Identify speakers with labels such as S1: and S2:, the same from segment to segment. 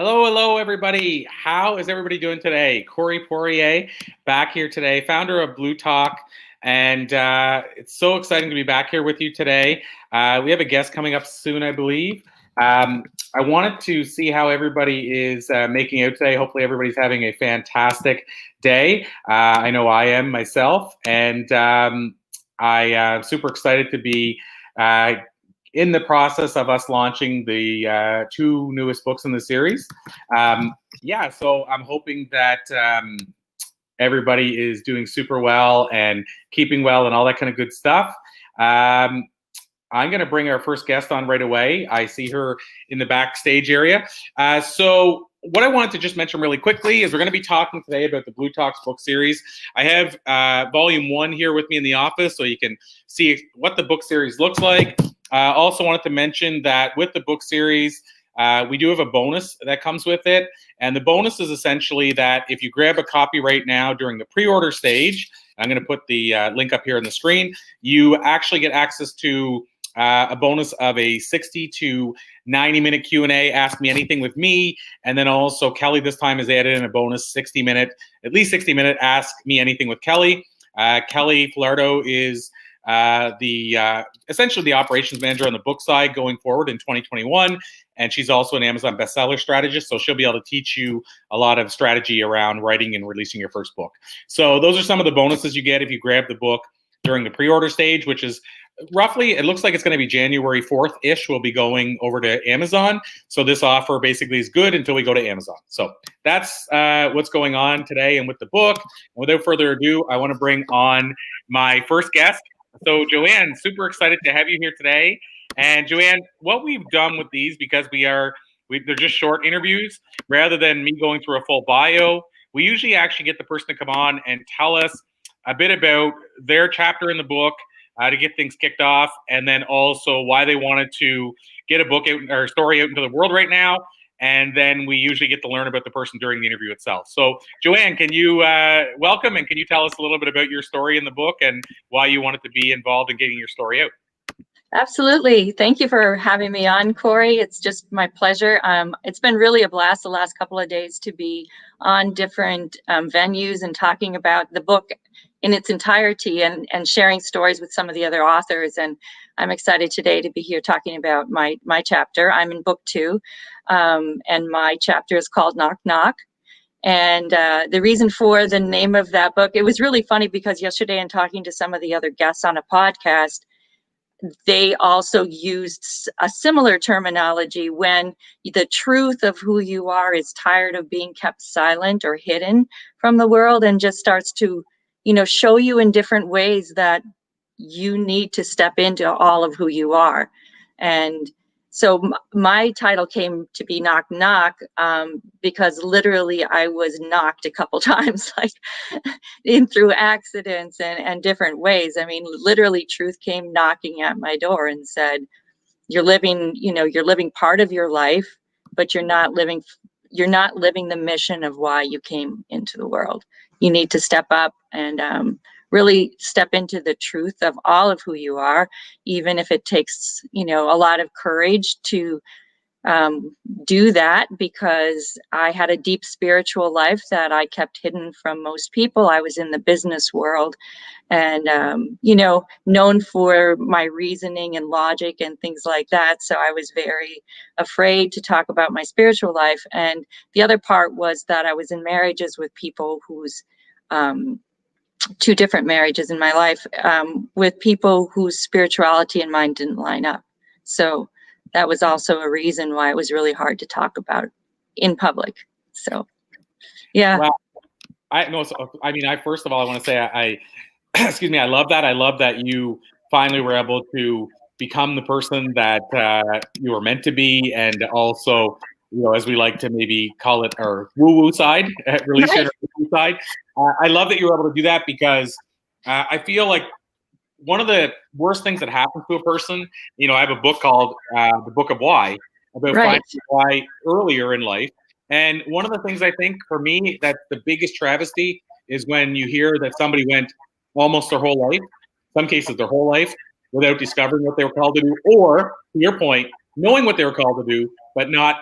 S1: Hello, everybody. How is everybody doing today? Corey Poirier back here today, founder of Blue Talk. And it's so exciting to be back here with you today. We have a guest coming up soon, I believe. I wanted to see how everybody is making out today. Hopefully everybody's having a fantastic day. I know I am myself. And I'm super excited to be in the process of us launching the two newest books in the series. So I'm hoping that everybody is doing super well and keeping well and all that kind of good stuff. I'm going to bring our first guest on right away. I see her in the backstage area. So what I wanted to just mention really quickly is we're going to be talking today about the Blue Talks book series. I have volume 1 here with me in the office so you can see what the book series looks like. Also wanted to mention that with the book series, we do have a bonus that comes with it. And the bonus is essentially that if you grab a copy right now during the pre-order stage, I'm going to put the link up here on the screen, you actually get access to a bonus of a 60 to 90-minute Q&A, Ask Me Anything with me. And then also Kelly this time has added in a bonus at least 60-minute Ask Me Anything with Kelly. Kelly Filardo is essentially the operations manager on the book side going forward in 2021. And she's also an Amazon bestseller strategist. So she'll be able to teach you a lot of strategy around writing and releasing your first book. So those are some of the bonuses you get if you grab the book during the pre-order stage, which is roughly, it looks like it's going to be January 4th-ish. We'll be going over to Amazon. So this offer basically is good until we go to Amazon. So that's what's going on today and with the book. And without further ado, I want to bring on my first guest. So Joanne, super excited to have you here today. And Joanne, what we've done with these, because they're just short interviews, rather than me going through a full bio, we usually actually get the person to come on and tell us a bit about their chapter in the book to get things kicked off, and then also why they wanted to get a book out or story out into the world right now. And then we usually get to learn about the person during the interview itself. So, Joanne, can you welcome, and can you tell us a little bit about your story in the book and why you wanted to be involved in getting your story out?
S2: Absolutely. Thank you for having me on, Corey. It's just my pleasure. It's been really a blast the last couple of days to be on different venues and talking about the book in its entirety and sharing stories with some of the other authors. And I'm excited today to be here talking about my chapter. I'm in book 2, and my chapter is called Knock Knock. And the reason for the name of that book, it was really funny because yesterday in talking to some of the other guests on a podcast, they also used a similar terminology when the truth of who you are is tired of being kept silent or hidden from the world and just starts to, show you in different ways that you need to step into all of who you are. And so my title came to be Knock Knock because literally I was knocked a couple times, like through accidents and different ways. I mean, literally truth came knocking at my door and said, you're living part of your life, but you're not living the mission of why you came into the world. You need to step up and really step into the truth of all of who you are, even if it takes, a lot of courage to do that, because I had a deep spiritual life that I kept hidden from most people. I was in the business world and, known for my reasoning and logic and things like that. So I was very afraid to talk about my spiritual life. And the other part was that I was in marriages with people whose, 2 different marriages in my life, with people whose spirituality and mine didn't line up. So that was also a reason why it was really hard to talk about in public. So, yeah.
S1: Well, first of all, I want to say I excuse me, I love that. I love that you finally were able to become the person that you were meant to be, and also, as we like to maybe call it, our woo-woo side, release your woo-woo side. I love that you were able to do that because I feel like one of the worst things that happens to a person, I have a book called The Book of Why, about finding why earlier in life. And one of the things I think for me that's the biggest travesty is when you hear that somebody went almost their whole life, some cases their whole life, without discovering what they were called to do, or, to your point, knowing what they were called to do, but not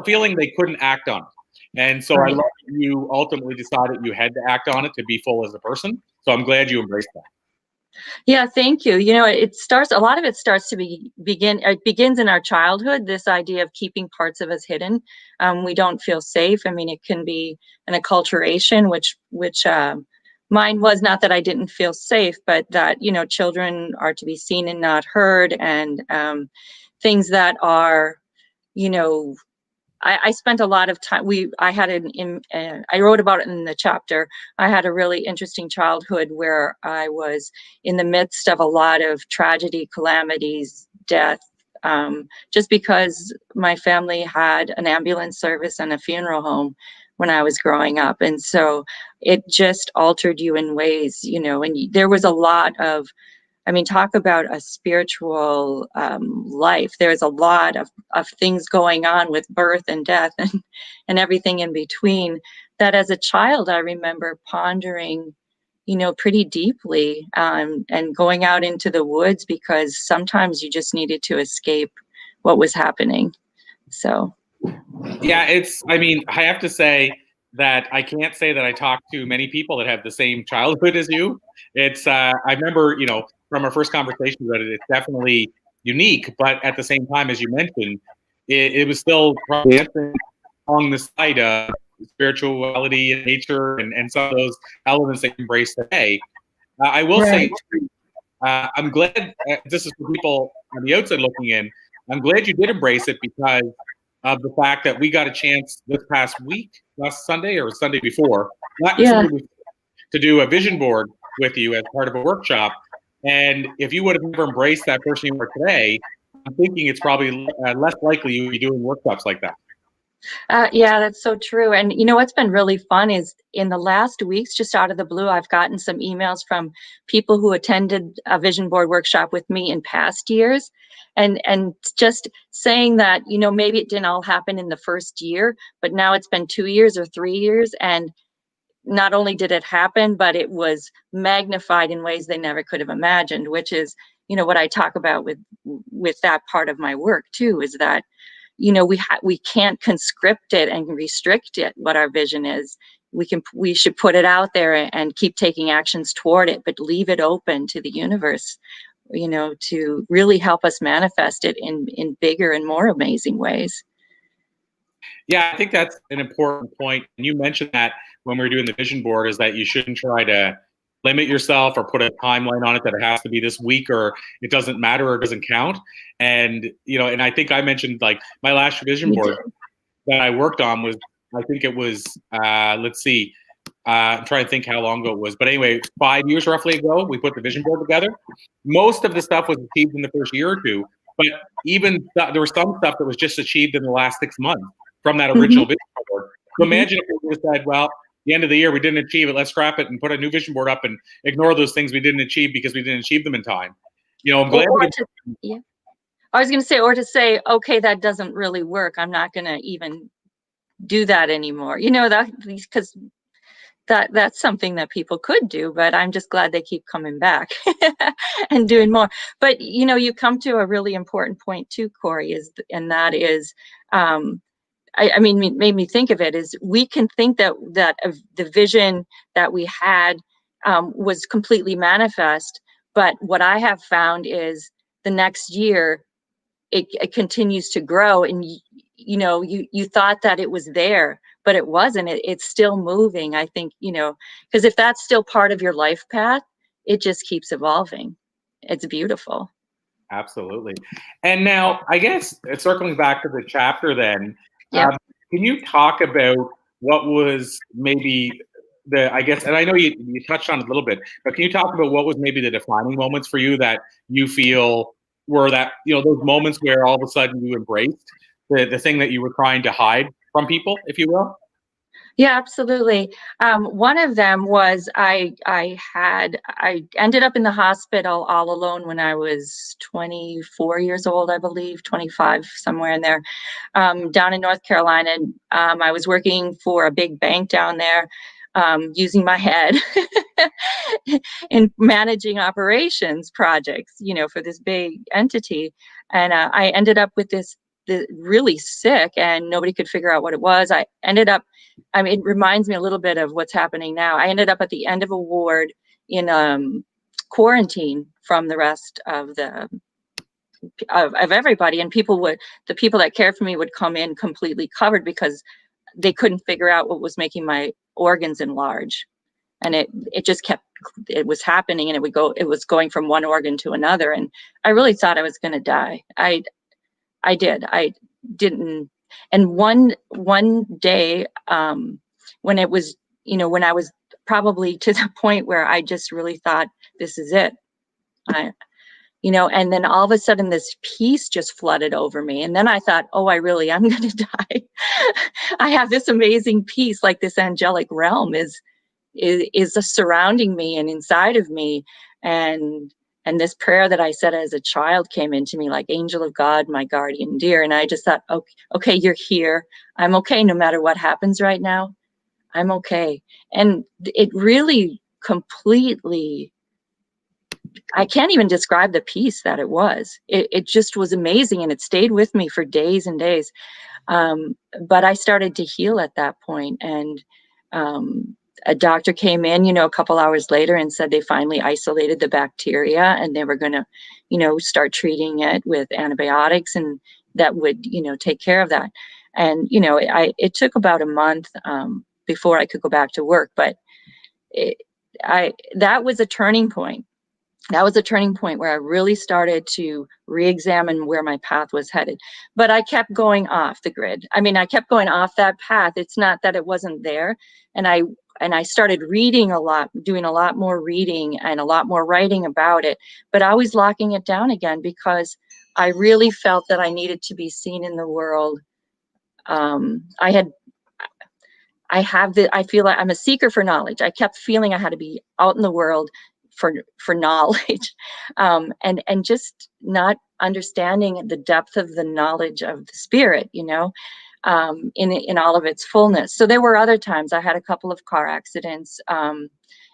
S1: feeling they couldn't act on it. And so I love that you ultimately decided you had to act on it to be full as a person. So I'm glad you embraced that.
S2: Yeah, thank you. You know, a lot of it starts to it begins in our childhood, this idea of keeping parts of us hidden. We don't feel safe. I mean, it can be an acculturation, which mine was, not that I didn't feel safe, but that, you know, children are to be seen and not heard, and things that are, you know, I spent a lot of time. I wrote about it in the chapter. I had a really interesting childhood where I was in the midst of a lot of tragedy, calamities, death, just because my family had an ambulance service and a funeral home when I was growing up. And so it just altered you in ways, you know, and there was a lot of, I mean, talk about a spiritual life. There's a lot of things going on with birth and death and everything in between, that as a child, I remember pondering, you know, pretty deeply, and going out into the woods because sometimes you just needed to escape what was happening. So.
S1: Yeah, I mean, I have to say that I can't say that I talk to many people that have the same childhood as you. I remember, you know, from our first conversation about it, it's definitely unique, but at the same time, as you mentioned, it was still probably along the side of spirituality and nature and some of those elements that you embrace today. I will say, I'm glad, this is for people on the outside looking in, I'm glad you did embrace it because of the fact that we got a chance this past week, last Sunday or Sunday before, to do a vision board with you as part of a workshop. And if you would have never embraced that person you are today, I'm thinking it's probably less likely you would be doing workshops like that.
S2: Yeah, that's so true. And you know what's been really fun is in the last weeks, just out of the blue, I've gotten some emails from people who attended a vision board workshop with me in past years, and just saying that, you know, maybe it didn't all happen in the first year, but now it's been 2 years or 3 years, and not only did it happen, but it was magnified in ways they never could have imagined, which is, you know, what I talk about with that part of my work too, is that, you know, we can't conscript it and restrict it, what our vision is. We should put it out there and keep taking actions toward it, but leave it open to the universe, you know, to really help us manifest it in bigger and more amazing ways.
S1: Yeah, I think that's an important point. And you mentioned that when we were doing the vision board, is that you shouldn't try to limit yourself or put a timeline on it that it has to be this week or it doesn't matter or it doesn't count. And, you know, and I think I mentioned like my last vision board that I worked on was, I think it was, let's see, I'm trying to think how long ago it was. But anyway, 5 years roughly ago, we put the vision board together. Most of the stuff was achieved in the first year or two, but even there was some stuff that was just achieved in the last 6 months from that original vision board. So imagine if we said, well, the end of the year we didn't achieve it, let's scrap it and put a new vision board up and ignore those things we didn't achieve because we didn't achieve them in time. You know, I'm glad.
S2: I was going to say, or to say, okay, that doesn't really work, I'm not going to even do that anymore. You know, that because that's something that people could do, but I'm just glad they keep coming back and doing more. But you know, you come to a really important point too, Corey, and that is, I mean, it made me think of it, is we can think that the vision that we had was completely manifest, but what I have found is the next year it continues to grow, and you know, you thought that it was there, but it wasn't. It's still moving. I think, you know, because if that's still part of your life path, it just keeps evolving. It's beautiful.
S1: Absolutely. And now, I guess circling back to the chapter, then,
S2: Yeah.
S1: can you talk about what was maybe I guess, and I know you touched on it a little bit, but can you talk about what was maybe the defining moments for you that you feel were that, you know, those moments where all of a sudden you embraced the thing that you were trying to hide from people, if you will?
S2: Yeah, absolutely. One of them was I ended up in the hospital all alone when I was 24 years old, I believe, 25, somewhere in there, down in North Carolina. I was working for a big bank down there, using my head in managing operations projects, you know, for this big entity. And I ended up with this really sick, and nobody could figure out what it was. I ended up, it reminds me a little bit of what's happening now. I ended up at the end of a ward in quarantine from the rest of everybody, and the people that cared for me would come in completely covered because they couldn't figure out what was making my organs enlarge. And it just it was happening, and it was going from one organ to another. And I really thought I was going to die. I didn't. And one day, when it was, when I was probably to the point where I just really thought, this is it. And then all of a sudden this peace just flooded over me. And then I thought, oh, I'm going to die. I have this amazing peace, like this angelic realm is surrounding me and inside of me. And this prayer that I said as a child came into me like, angel of God, my guardian dear. And I just thought, okay, you're here. I'm okay. No matter what happens right now, I'm okay. And it really completely, I can't even describe the peace that it was. It just was amazing, and it stayed with me for days and days. But I started to heal at that point, and a doctor came in, a couple hours later and said they finally isolated the bacteria, and they were going to, start treating it with antibiotics, and that would, take care of that. And, it took about a month before I could go back to work, but that was a turning point. That was a turning point where I really started to re-examine where my path was headed. But I kept going off the grid. I kept going off that path. It's not that it wasn't there. And I started reading a lot, doing a lot more reading and a lot more writing about it, but always locking it down again because I really felt that I needed to be seen in the world. I feel like I'm a seeker for knowledge. I kept feeling I had to be out in the world for knowledge, and just not understanding the depth of the knowledge of the spirit, in all of its fullness. So there were other times I had a couple of car accidents, and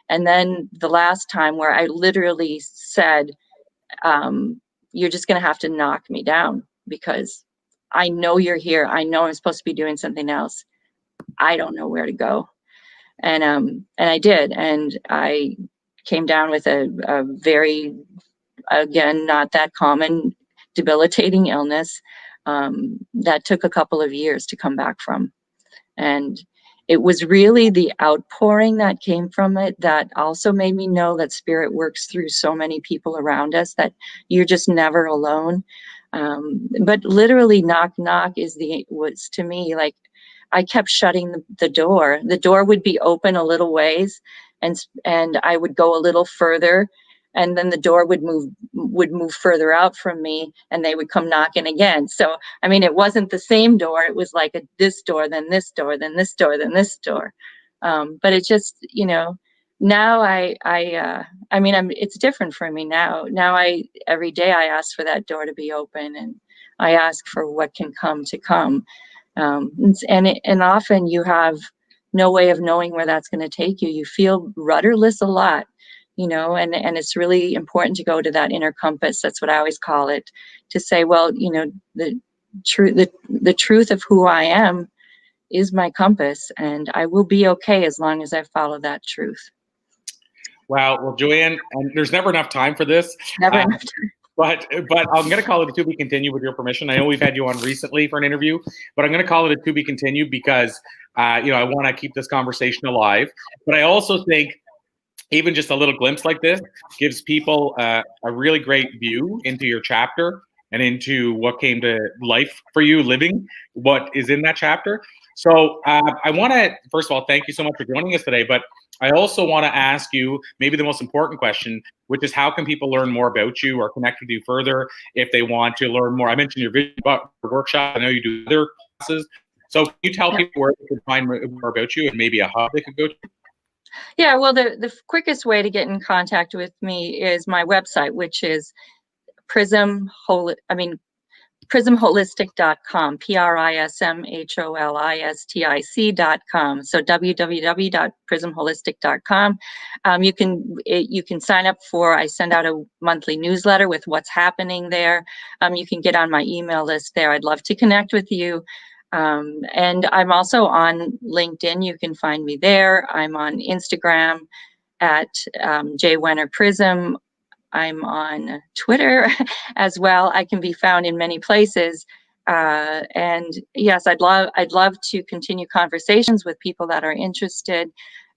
S2: then the last time where I literally said, you're just going to have to knock me down because I know you're here. I know I'm supposed to be doing something else. I don't know where to go. And I did, and I came down with a very, again, not that common, debilitating illness that took a couple of years to come back from. And it was really the outpouring that came from it that also made me know that spirit works through so many people around us, that you're just never alone. But literally knock, knock was to me like, I kept shutting the door. The door would be open a little ways, and I would go a little further, and then the door would move further out from me, and they would come knocking again. So, it wasn't the same door. It was like this door, then this door, then this door, then this door. But it just, now it's different for me now. Now every day I ask for that door to be open, and I ask for what can come to come. And often you have no way of knowing where that's going to take you. You feel rudderless a lot, and it's really important to go to that inner compass. That's what I always call it, to say, well, the truth of who I am is my compass, and I will be okay as long as I follow that truth.
S1: Wow. Well, Joanne, and there's never enough time for this.
S2: Never enough time.
S1: But I'm going to call it a to be continued with your permission. I know we've had you on recently for an interview, but I'm going to call it a to be continued because, I want to keep this conversation alive. But I also think even just a little glimpse like this gives people a really great view into your chapter and into what came to life for you, living what is in that chapter. So I want to, first of all, thank you so much for joining us today. But I also want to ask you maybe the most important question, which is how can people learn more about you or connect with you further if they want to learn more? I mentioned your video workshop. I know you do other classes. So can you tell people where they can find more about you and maybe a hub they could go to?
S2: Yeah, well, the quickest way to get in contact with me is my website, which is prismholistic.com, prismholistic.com. So www.prismholistic.com. You can sign up for, I send out a monthly newsletter with what's happening there. You can get on my email list there. I'd love to connect with you. And I'm also on LinkedIn. You can find me there. I'm on Instagram at J Wenner Prism. I'm on Twitter as well. I can be found in many places. And yes, I'd love to continue conversations with people that are interested.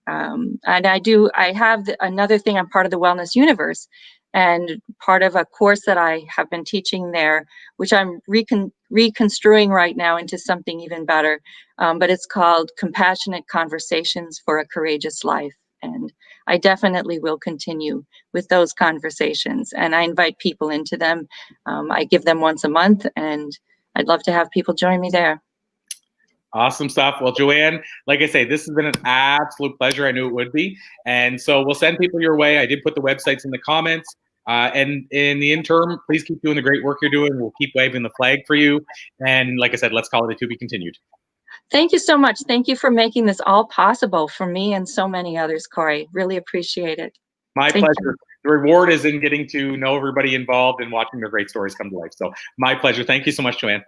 S2: And I have another thing, I'm part of the Wellness Universe, and part of a course that I have been teaching there, which I'm reconstruing right now into something even better. But it's called Compassionate Conversations for a Courageous Life. And I definitely will continue with those conversations, and I invite people into them. I give them once a month, and I'd love to have people join me there.
S1: Awesome stuff. Well, Joanne, like I say, this has been an absolute pleasure. I knew it would be. And so we'll send people your way. I did put the websites in the comments. And in the interim, please keep doing the great work you're doing. We'll keep waving the flag for you. And like I said, let's call it a to be continued.
S2: Thank you so much. Thank you for making this all possible for me and so many others, Corey. Really appreciate it.
S1: My pleasure. The reward is in getting to know everybody involved and watching their great stories come to life. So my pleasure. Thank you so much, Joanne.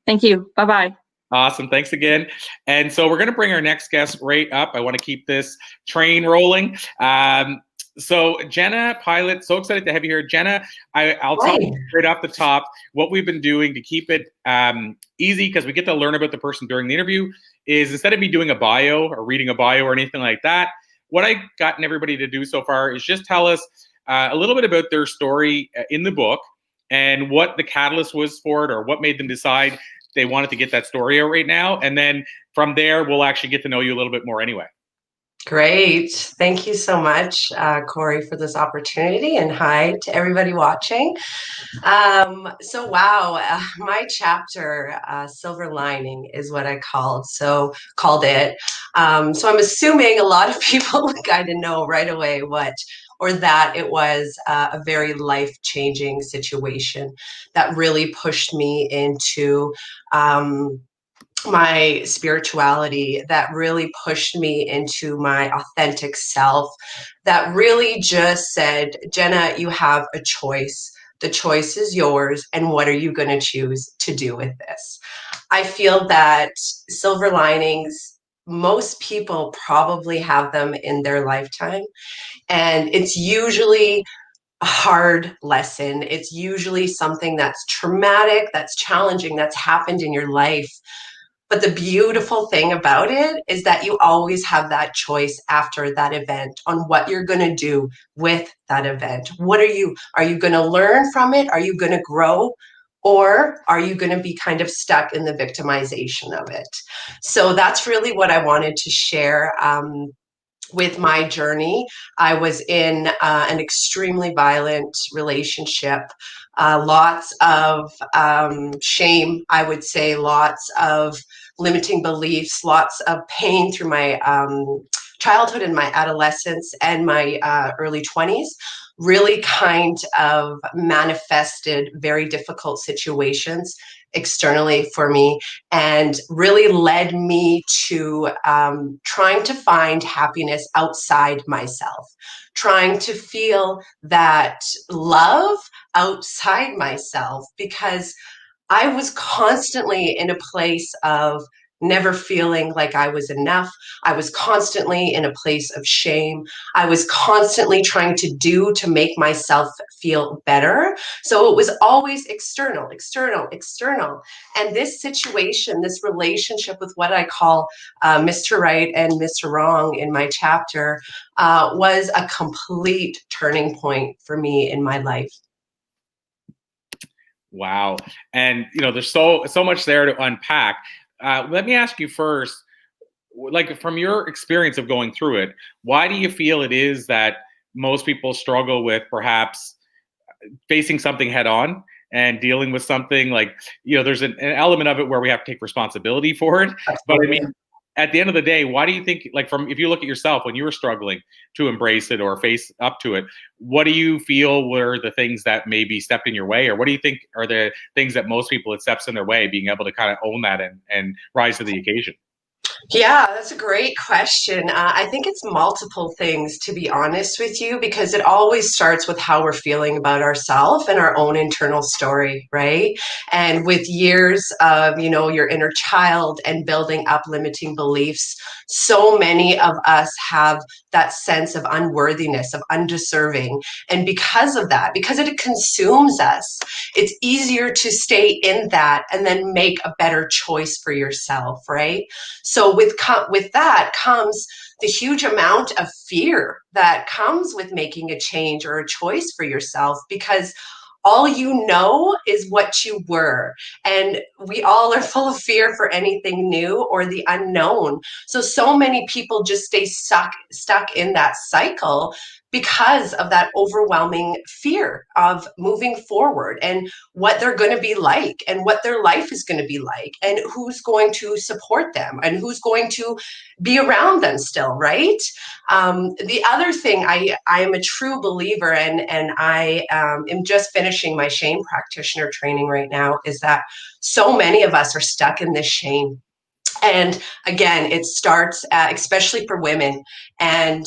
S2: Thank you. Bye-bye.
S1: Awesome. Thanks again. And so we're going to bring our next guest right up. I want to keep this train rolling. So Jenna Pilot, so excited to have you here. Jenna, I'll tell you right off the top what we've been doing to keep it easy, because we get to learn about the person during the interview, is instead of me doing a bio or reading a bio or anything like that, what I've gotten everybody to do so far is just tell us a little bit about their story in the book and what the catalyst was for it, or what made them decide they wanted to get that story out right now. And then from there, we'll actually get to know you a little bit more anyway.
S3: Great. Thank you so much, Corey, for this opportunity, and hi to everybody watching. My chapter, Silver Lining, is what I called it. So I'm assuming a lot of people kind of know right away that it was a very life-changing situation that really pushed me into my spirituality, that really pushed me into my authentic self, that really just said, Jenna, you have a choice. The choice is yours. And what are you going to choose to do with this? I feel that silver linings, most people probably have them in their lifetime. And it's usually a hard lesson. It's usually something that's traumatic, that's challenging, that's happened in your life. But the beautiful thing about it is that you always have that choice after that event on what you're going to do with that event. Are you going to learn from it? Are you going to grow? Or are you going to be kind of stuck in the victimization of it? So that's really what I wanted to share with my journey. I was in an extremely violent relationship, lots of shame, I would say, lots of limiting beliefs, lots of pain through my childhood and my adolescence and my early 20s. Really kind of manifested very difficult situations externally for me, and really led me to trying to find happiness outside myself, trying to feel that love outside myself, because I was constantly in a place of never feeling like I was enough. I was constantly in a place of shame. I was constantly trying to make myself feel better. So it was always external. And this situation, this relationship with what I call Mr. Right and Mr. Wrong in my chapter, was a complete turning point for me in my life.
S1: Wow. And, there's so much there to unpack. Let me ask you first, like, from your experience of going through it, why do you feel it is that most people struggle with perhaps facing something head on and dealing with something? Like, there's an element of it where we have to take responsibility for it. But I mean, at the end of the day, why do you think, like, if you look at yourself when you were struggling to embrace it or face up to it, what do you feel were the things that maybe stepped in your way, or what do you think are the things that most people it steps in their way, being able to kind of own that and rise to the occasion?
S3: Yeah, that's a great question. I think it's multiple things, to be honest with you, because it always starts with how we're feeling about ourselves and our own internal story, right? And with years of, your inner child and building up limiting beliefs, so many of us have that sense of unworthiness, of undeserving. And because of that, because it consumes us, it's easier to stay in that and then make a better choice for yourself, right? So with that comes the huge amount of fear that comes with making a change or a choice for yourself, because all you know is what you were. And we all are full of fear for anything new or the unknown. So many people just stay stuck in that cycle because of that overwhelming fear of moving forward and what they're going to be like and what their life is going to be like and who's going to support them and who's going to be around them still, right? The other thing, I am a true believer in, and I am just finishing my shame practitioner training right now, is that so many of us are stuck in this shame. And again, it starts, especially for women, and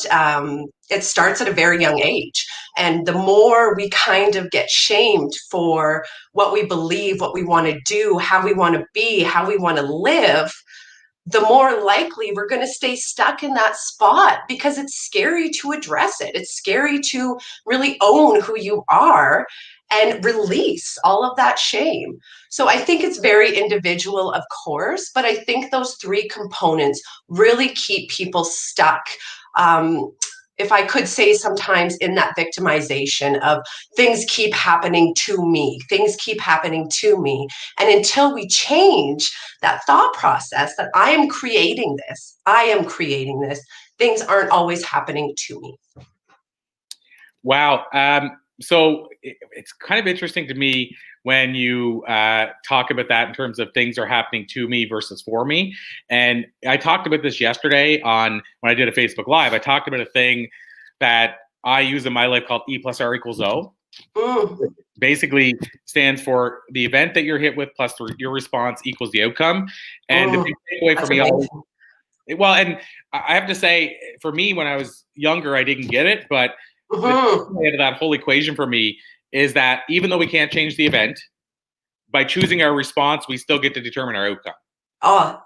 S3: it starts at a very young age. And the more we kind of get shamed for what we believe, what we want to do, how we want to be, how we want to live, the more likely we're going to stay stuck in that spot, because it's scary to address it. It's scary to really own who you are and release all of that shame. So I think it's very individual, of course, but I think those three components really keep people stuck. If I could say, sometimes in that victimization of things keep happening to me, things keep happening to me. And until we change that thought process that I am creating this, things aren't always happening to me.
S1: Wow. So it's kind of interesting to me when you talk about that in terms of things are happening to me versus for me. And I talked about this yesterday when I did a Facebook Live. I talked about a thing that I use in my life called E plus R equals O.
S3: Mm.
S1: Basically stands for the event that you're hit with plus your response equals the outcome. And the big takeaway for me, well, and I have to say, for me, when I was younger, I didn't get it, but the takeaway of that whole equation for me is that even though we can't change the event, by choosing our response, we still get to determine our outcome.
S3: Oh,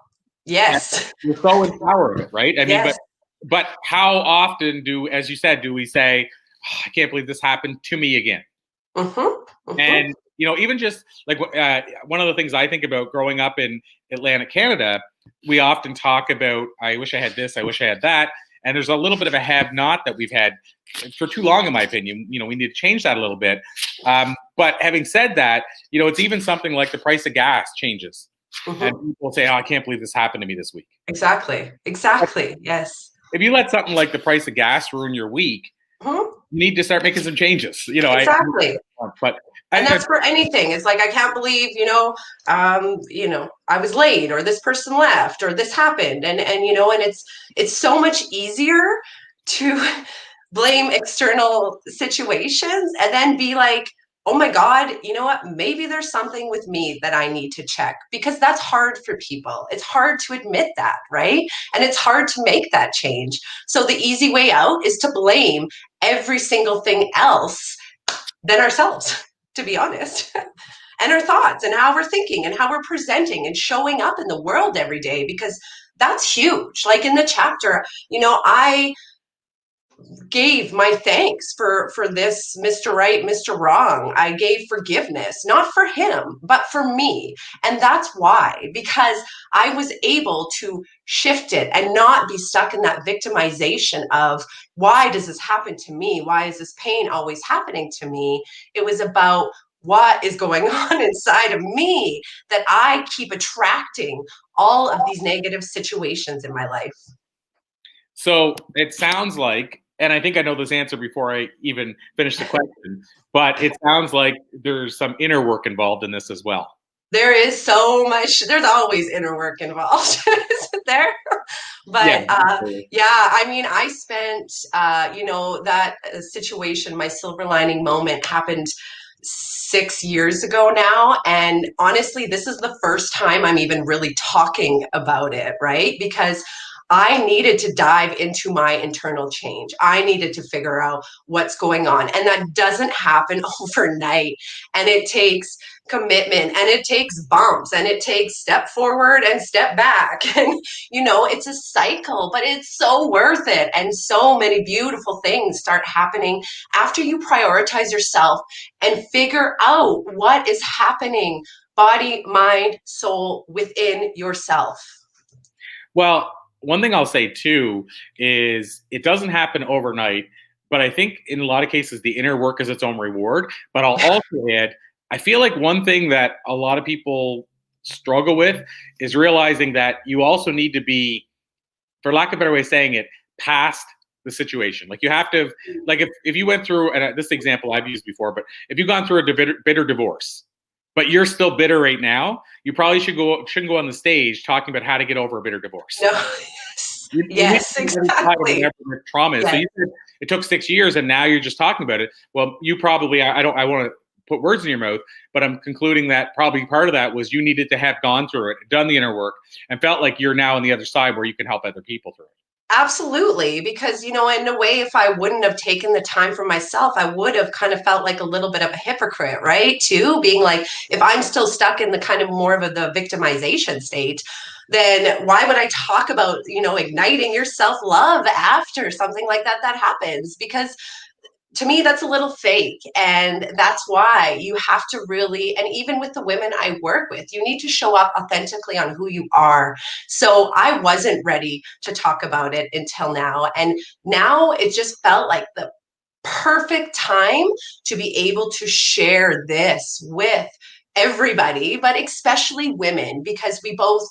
S3: yes.
S1: And we're so empowered of it, right? I mean,
S3: yes.
S1: but how often as you said, do we say, oh, I can't believe this happened to me again? And, even just like one of the things I think about growing up in Atlantic Canada, we often talk about, I wish I had this, I wish I had that. And there's a little bit of a have-not that we've had for too long, in my opinion. We need to change that a little bit. But having said that, it's even something like the price of gas changes. And people say, oh, I can't believe this happened to me this week.
S3: Exactly. Yes.
S1: If you let something like the price of gas ruin your week, you need to start making some changes.
S3: Exactly.
S1: And
S3: that's for anything. It's like, I can't believe, I was late, or this person left, or this happened. And it's so much easier to blame external situations and then be like, oh my God, you know what? Maybe there's something with me that I need to check, because that's hard for people. It's hard to admit that, right? And it's hard to make that change. So the easy way out is to blame every single thing else than ourselves, to be honest, and our thoughts and how we're thinking and how we're presenting and showing up in the world every day, because that's huge. Like in the chapter, I gave my thanks for this Mr. Right, Mr. Wrong. I gave forgiveness, not for him, but for me. And that's why, because I was able to shift it and not be stuck in that victimization of, why does this happen to me? Why is this pain always happening to me? It was about, what is going on inside of me that I keep attracting all of these negative situations in my life.
S1: So it sounds like, and I think I know this answer before I even finish the question, but it sounds like there's some inner work involved in this as well.
S3: There is so much, there's always inner work involved, isn't there?
S1: Yeah.
S3: But yeah, I mean, I spent, that situation, my silver lining moment happened 6 years ago now. And honestly, this is the first time I'm even really talking about it, right? Because I needed to dive into my internal change. I needed to figure out what's going on. And that doesn't happen overnight. And it takes commitment, and it takes bumps, and it takes step forward and step back. And, it's a cycle, but it's so worth it. And so many beautiful things start happening after you prioritize yourself and figure out what is happening, body, mind, soul, within yourself.
S1: Well, one thing I'll say too is it doesn't happen overnight, but I think in a lot of cases the inner work is its own reward. But I'll also add, I feel like one thing that a lot of people struggle with is realizing that you also need to be, for lack of a better way of saying it, past the situation. Like you have to, like if you went through, and this example I've used before, but if you've gone through a bitter divorce, but you're still bitter right now, you probably shouldn't go on the stage talking about how to get over a bitter divorce.
S3: No, yes, exactly.
S1: Trauma.
S3: Yes.
S1: So you said it took 6 years, and now you're just talking about it. Well, you probably, I want to put words in your mouth, but I'm concluding that probably part of that was you needed to have gone through it, done the inner work, and felt like you're now on the other side where you can help other people through it.
S3: Absolutely. Because, in a way, if I wouldn't have taken the time for myself, I would have kind of felt like a little bit of a hypocrite, right? Too, being like, if I'm still stuck in the kind of more of the victimization state, then why would I talk about, igniting your self-love after something like that happens? Because to me, that's a little fake. And that's why you have to really, and even with the women I work with, you need to show up authentically on who you are. So I wasn't ready to talk about it until now. And now it just felt like the perfect time to be able to share this with everybody, but especially women, because we both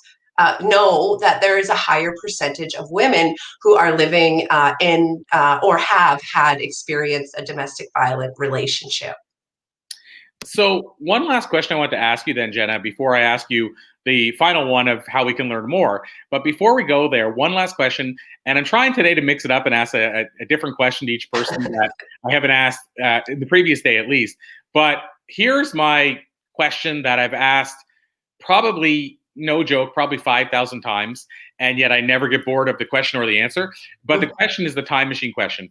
S3: know that there is a higher percentage of women who are living in or have had experienced a domestic violent relationship.
S1: So one last question I want to ask you then, Jenna, before I ask you the final one of how we can learn more. But before we go there, one last question, and I'm trying today to mix it up and ask a different question to each person that I haven't asked in the previous day at least. But here's my question that I've asked probably, no joke, probably 5,000 times, and yet I never get bored of the question or the answer. But the question is the time machine question,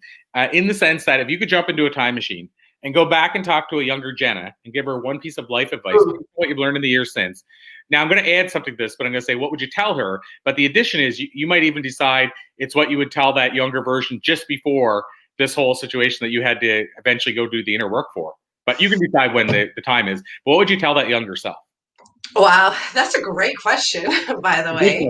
S1: in the sense that if you could jump into a time machine and go back and talk to a younger Jenna and give her one piece of life advice, what you've learned in the years since. Now, I'm going to add something to this, but I'm going to say, what would you tell her? But the addition is you might even decide it's what you would tell that younger version just before this whole situation that you had to eventually go do the inner work for. But you can decide when the time is. But what would you tell that younger self?
S3: Wow, that's a great question, by the way.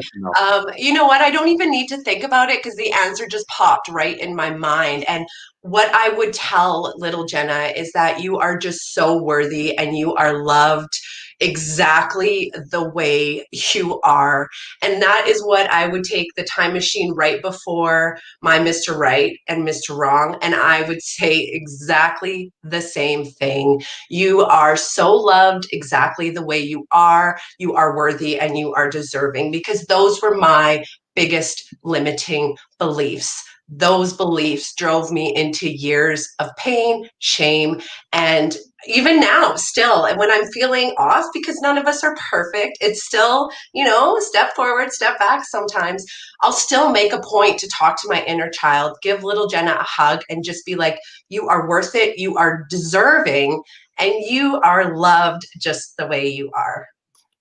S3: You know what? I don't even need to think about it because the answer just popped right in my mind. And what I would tell little Jenna is that you are just so worthy and you are loved exactly the way you are. And that is what I would take the time machine right before my Mr. Right and Mr. Wrong. And I would say exactly the same thing. You are so loved exactly the way you are. You are worthy and you are deserving, because those were my biggest limiting beliefs. Those beliefs drove me into years of pain, shame, and even now, still, and when I'm feeling off, because none of us are perfect, it's still, step forward, step back sometimes. I'll still make a point to talk to my inner child, give little Jenna a hug, and just be like, you are worth it, you are deserving, and you are loved just the way you are.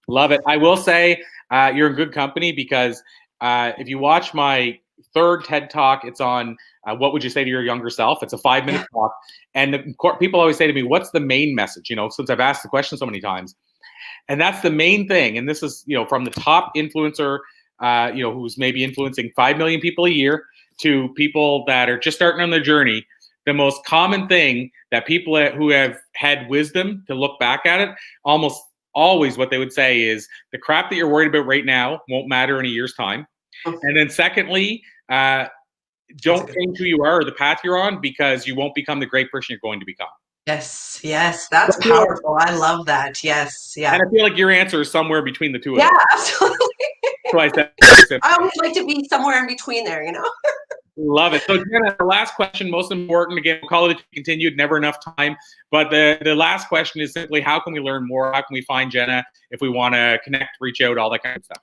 S1: Love it. I will say you're in good company, because if you watch my third TED Talk, it's on what would you say to your younger self? It's a 5-minute talk. And people always say to me, what's the main message? Since I've asked the question so many times. And that's the main thing. And this is, from the top influencer, who's maybe influencing 5 million people a year to people that are just starting on their journey. The most common thing that people who have had wisdom to look back at it, almost always what they would say is the crap that you're worried about right now won't matter in a year's time. And then secondly, don't change who you are or the path you're on, because you won't become the great person you're going to become.
S3: Yes, yes, that's powerful. I love that. Yes, yeah.
S1: And I feel like your answer is somewhere between the two of
S3: Yeah,
S1: them.
S3: absolutely.
S1: So I said very simple.
S3: I always like to be somewhere in between there, you know?
S1: Love it. So Jenna, the last question, most important, again, we'll call it continued, never enough time. But the last question is simply, how can we learn more? How can we find Jenna if we want to connect, reach out, all that kind of stuff?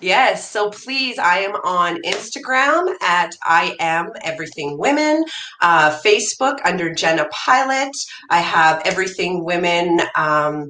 S3: Yes, so please, I am on Instagram at I Am Everything Women, Facebook under Jenna Pilot. I have Everything Women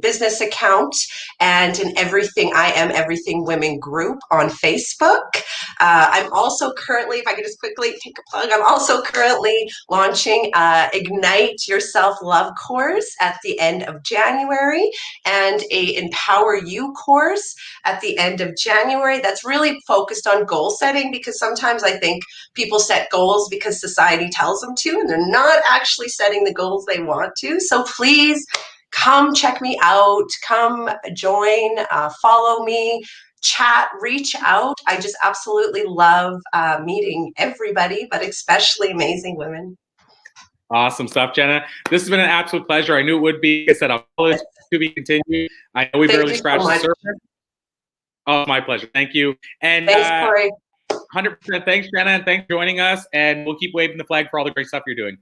S3: business account, and an I Am Everything Women group on Facebook. I'm also currently, if I could just quickly take a plug, I'm also currently launching Ignite Your Self-Love course at the end of January, and a Empower You course at the end of January. That's really focused on goal setting, because sometimes I think people set goals because society tells them to, and they're not actually setting the goals they want to. So please come check me out, come join, follow me, chat, reach out. I just absolutely love meeting everybody, but especially amazing women.
S1: Awesome stuff, Jenna. This has been an absolute pleasure. I knew it would be. I said, I'll call this to be continued. I know we
S3: Thank
S1: barely
S3: you so
S1: scratched the
S3: much.
S1: surface. Oh, my pleasure. Thank you. And
S3: Thanks, Corey.
S1: 100% thanks, Jenna, and thanks for joining us. And we'll keep waving the flag for all the great stuff you're doing.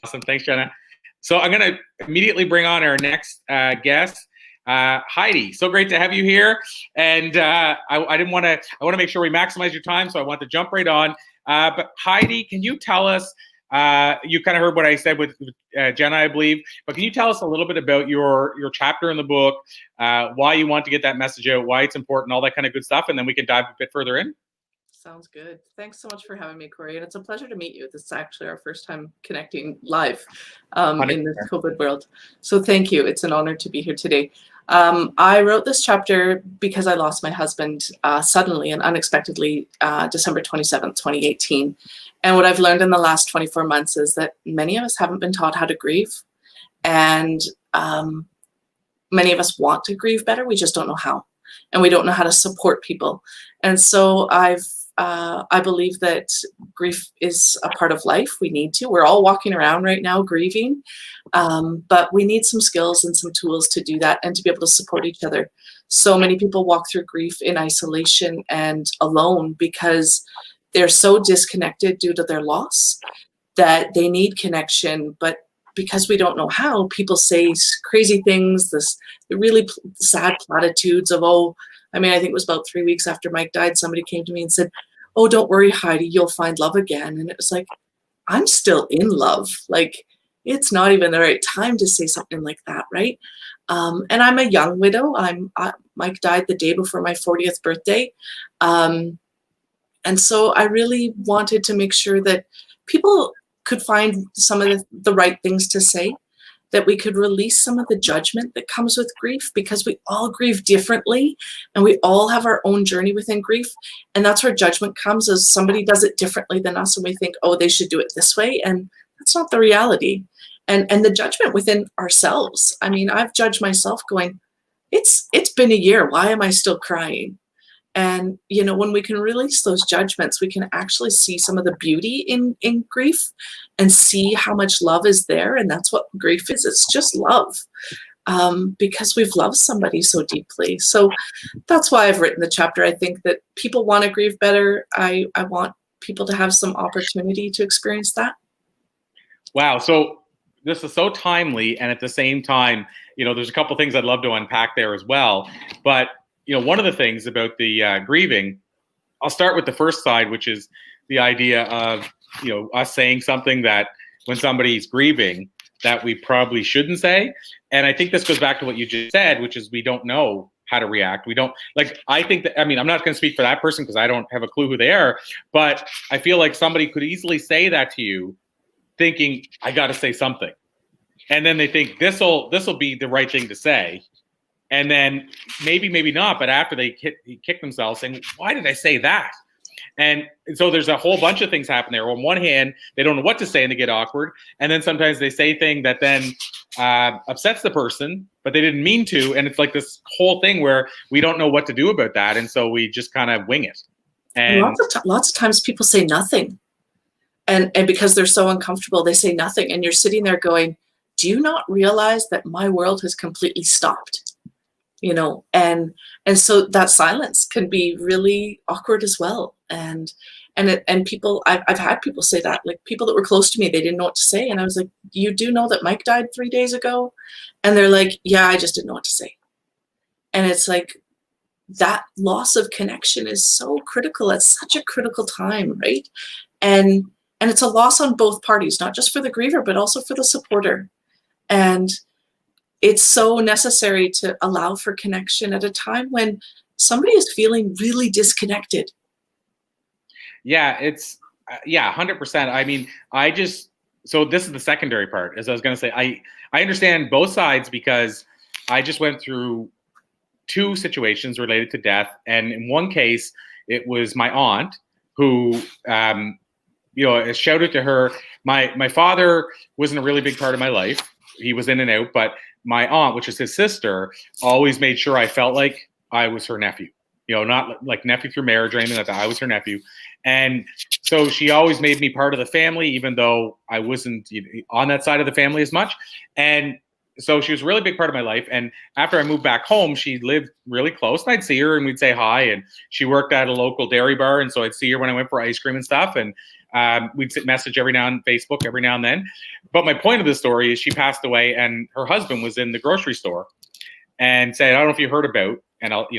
S1: Awesome. Thanks, Jenna. So I'm going to immediately bring on our next guest, Heidi. So great to have you here. And I want to make sure we maximize your time, so I want to jump right on. But Heidi, can you tell us, you kind of heard what I said with Jenna, I believe, but can you tell us a little bit about your chapter in the book, why you want to get that message out, why it's important, all that kind of good stuff, and then we can dive a bit further in?
S4: Sounds good. Thanks so much for having me, Corey. And it's a pleasure to meet you. This is actually our first time connecting live in this COVID world. So thank you. It's an honor to be here today. I wrote this chapter because I lost my husband suddenly and unexpectedly December 27th, 2018. And what I've learned in the last 24 months is that many of us haven't been taught how to grieve. And many of us want to grieve better. We just don't know how. And we don't know how to support people. And so I believe that grief is a part of life. We need to. We're all walking around right now grieving, but we need some skills and some tools to do that and to be able to support each other. So many people walk through grief in isolation and alone because they're so disconnected due to their loss that they need connection, but because we don't know how, people say crazy things, the really sad platitudes of, oh, I mean, I think it was about 3 weeks after Mike died, somebody came to me and said, oh, don't worry, Heidi, you'll find love again. And it was like, I'm still in love. Like, it's not even the right time to say something like that, right? And I'm a young widow. Mike died the day before my 40th birthday. And so I really wanted to make sure that people could find some of the right things to say, that we could release some of the judgment that comes with grief, because we all grieve differently and we all have our own journey within grief. And that's where judgment comes, as somebody does it differently than us and we think, oh, they should do it this way. And that's not the reality. And the judgment within ourselves. I mean, I've judged myself going, it's been a year. Why am I still crying? And, you know, when we can release those judgments, we can actually see some of the beauty in grief and see how much love is there. And that's what grief is. It's just love, because we've loved somebody so deeply. So that's why I've written the chapter. I think that people want to grieve better. I want people to have some opportunity to experience that.
S1: Wow. So this is so timely. And at the same time, you know, there's a couple things I'd love to unpack there as well. But you know, one of the things about the grieving, I'll start with the first side, which is the idea of, you know, us saying something that when somebody's grieving that we probably shouldn't say. And I think this goes back to what you just said, which is we don't know how to react. We don't, like, I think that, I mean, I'm not going to speak for that person because I don't have a clue who they are, but I feel like somebody could easily say that to you thinking, I got to say something. And then they think this'll be the right thing to say. And then maybe not, but after they kick themselves saying, why did I say that? And so there's a whole bunch of things happen there. On one hand, they don't know what to say and they get awkward. And then sometimes they say things that then upsets the person, but they didn't mean to. And it's like this whole thing where we don't know what to do about that. And so we just kind of wing it. And
S4: lots of times people say nothing. And because they're so uncomfortable, they say nothing. And you're sitting there going, do you not realize that my world has completely stopped? You know, and so that silence can be really awkward as well. And people, I've had people say that, like people that were close to me, they didn't know what to say. And I was like, you do know that Mike died 3 days ago? And they're like, yeah, I just didn't know what to say. And it's like, that loss of connection is so critical at such a critical time, right? And it's a loss on both parties, not just for the griever, but also for the supporter. And it's so necessary to allow for connection at a time when somebody is feeling really disconnected.
S1: Yeah, it's 100%. I mean, so this is the secondary part, as I was going to say. I understand both sides because I just went through 2 situations related to death, and in one case, it was my aunt who, a shout out to her. My father wasn't a really big part of my life. He was in and out, but my aunt, which is his sister, always made sure I felt like I was her nephew. Not like nephew through marriage or anything like that. I was her nephew. And so she always made me part of the family, even though I wasn't on that side of the family as much. And so she was a really big part of my life. And after I moved back home, she lived really close. And I'd see her and we'd say hi. And she worked at a local dairy bar. And so I'd see her when I went for ice cream and stuff. And we'd message every now and Facebook every now and then. But my point of the story is she passed away and her husband was in the grocery store and said, I don't know if you heard about, and I'll,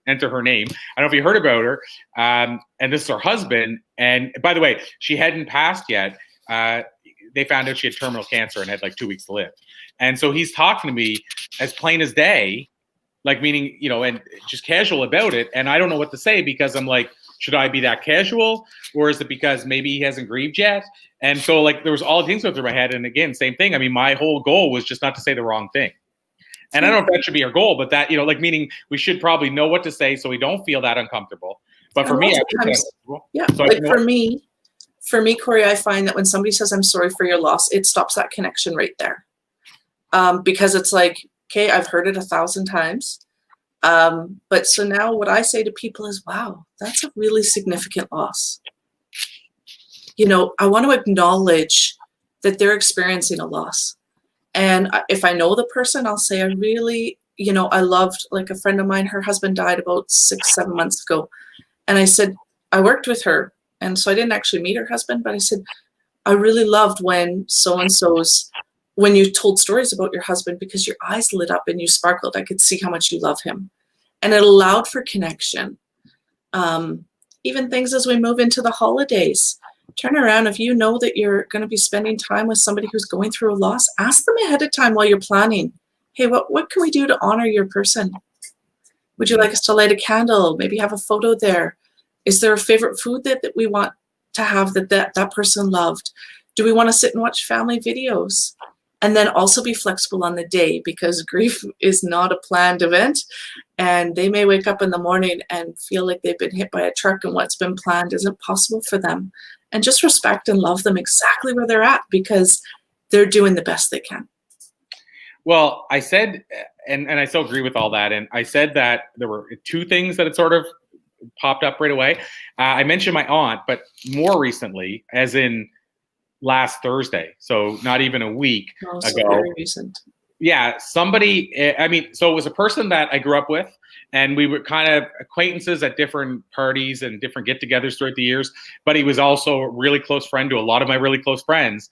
S1: enter her name. I don't know if you heard about her. And this is her husband. And by the way, she hadn't passed yet. They found out she had terminal cancer and had like 2 weeks to live. And so he's talking to me as plain as day, like meaning, and just casual about it. And I don't know what to say because I'm like, should I be that casual? Or is it because maybe he hasn't grieved yet? And so like there was all things going through my head. And again, same thing. I mean, my whole goal was just not to say the wrong thing. And I don't know if that should be our goal, but that, like meaning we should probably know what to say so we don't feel that uncomfortable. But for me,
S4: so like for me, Corey, I find that when somebody says, I'm sorry for your loss, it stops that connection right there. Because it's like, okay, I've heard it 1,000 times. But so now what I say to people is, wow, that's a really significant loss. I want to acknowledge that they're experiencing a loss. And if I know the person, I'll say, I really, I loved, like a friend of mine, her husband died about 6-7 months ago. And I said, I worked with her. And so I didn't actually meet her husband, but I said, I really loved when when you told stories about your husband because your eyes lit up and you sparkled. I could see how much you love him. And it allowed for connection. Even things as we move into the holidays. Turn around. If you know that you're going to be spending time with somebody who's going through a loss, ask them ahead of time while you're planning. Hey, what can we do to honor your person? Would you like us to light a candle? Maybe have a photo there. Is there a favorite food that we want to have that person loved? Do we want to sit and watch family videos? And then also be flexible on the day because grief is not a planned event. And they may wake up in the morning and feel like they've been hit by a truck and what's been planned isn't possible for them. And just respect and love them exactly where they're at because they're doing the best they can.
S1: Well, I said, and I so agree with all that. And I said that there were 2 things that had sort of popped up right away. I mentioned my aunt, but more recently, as in last Thursday, so not even a week ago.
S4: Very recent.
S1: Yeah, somebody, so it was a person that I grew up with, and we were kind of acquaintances at different parties and different get-togethers throughout the years, but he was also a really close friend to a lot of my really close friends.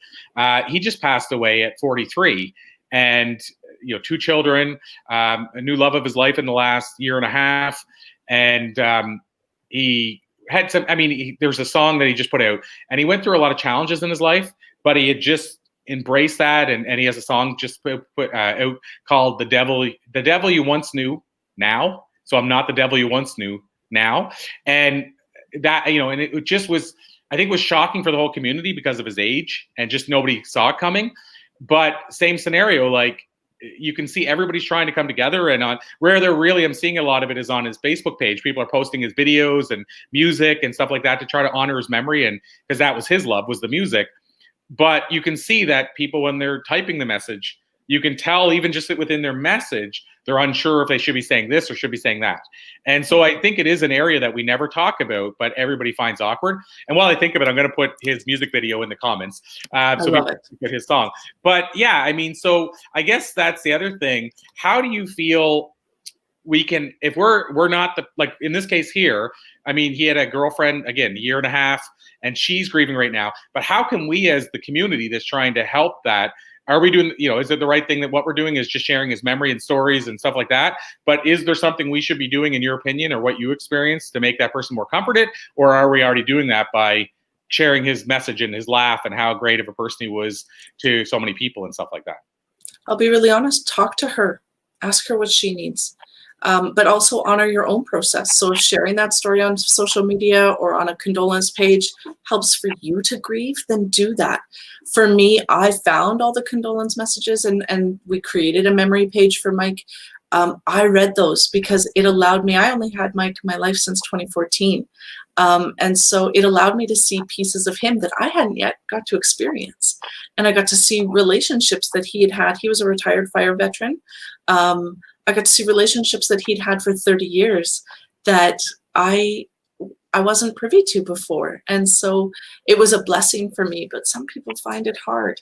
S1: He just passed away at 43, and 2 children, a new love of his life in the last year and a half, and he had some, there's a song that he just put out, and he went through a lot of challenges in his life, but he had just embraced that, and he has a song just put out called The Devil You Once Knew Now. So I'm not the devil you once knew now. And that, and it just was, I think was shocking for the whole community because of his age and just nobody saw it coming. But same scenario, like you can see everybody's trying to come together, and on where they're really, I'm seeing a lot of it is on his Facebook page. People are posting his videos and music and stuff like that to try to honor his memory. And because that was his love, was the music. But you can see that people, when they're typing the message, you can tell even just within their message, they're unsure if they should be saying this or should be saying that. And so I think it is an area that we never talk about, but everybody finds awkward. And while I think of it, I'm going to put his music video in the comments so we can get his song. But yeah, I mean, so I guess that's the other thing. How do you feel we can, if we're not the, like in this case here, I mean, he had a girlfriend, again, a year and a half, and she's grieving right now. But how can we as the community that's trying to help that, are we doing, you know, is it the right thing that what we're doing is just sharing his memory and stories and stuff like that? But is there something we should be doing in your opinion or what you experienced to make that person more comforted? Or are we already doing that by sharing his message and his laugh and how great of a person he was to so many people and stuff like that?
S4: I'll be really honest, talk to her, ask her what she needs. But also honor your own process. So if sharing that story on social media or on a condolence page helps for you to grieve, then do that. For me, I found all the condolence messages and we created a memory page for Mike. I read those because it allowed me, I only had Mike in my life since 2014. And so it allowed me to see pieces of him that I hadn't yet got to experience. And I got to see relationships that he had had. He was a retired fire veteran. I got to see relationships that he'd had for 30 years that I wasn't privy to before. And so it was a blessing for me, but some people find it hard.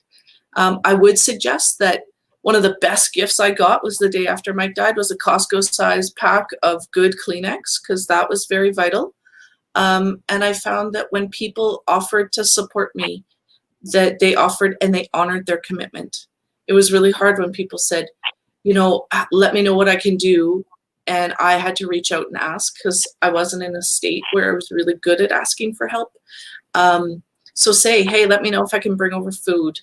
S4: I would suggest that one of the best gifts I got was the day after Mike died was a Costco-sized pack of good Kleenex, because that was very vital. And I found that when people offered to support me, that they offered and they honored their commitment. It was really hard when people said, you know, let me know what I can do. And I had to reach out and ask because I wasn't in a state where I was really good at asking for help. So say, hey, let me know if I can bring over food.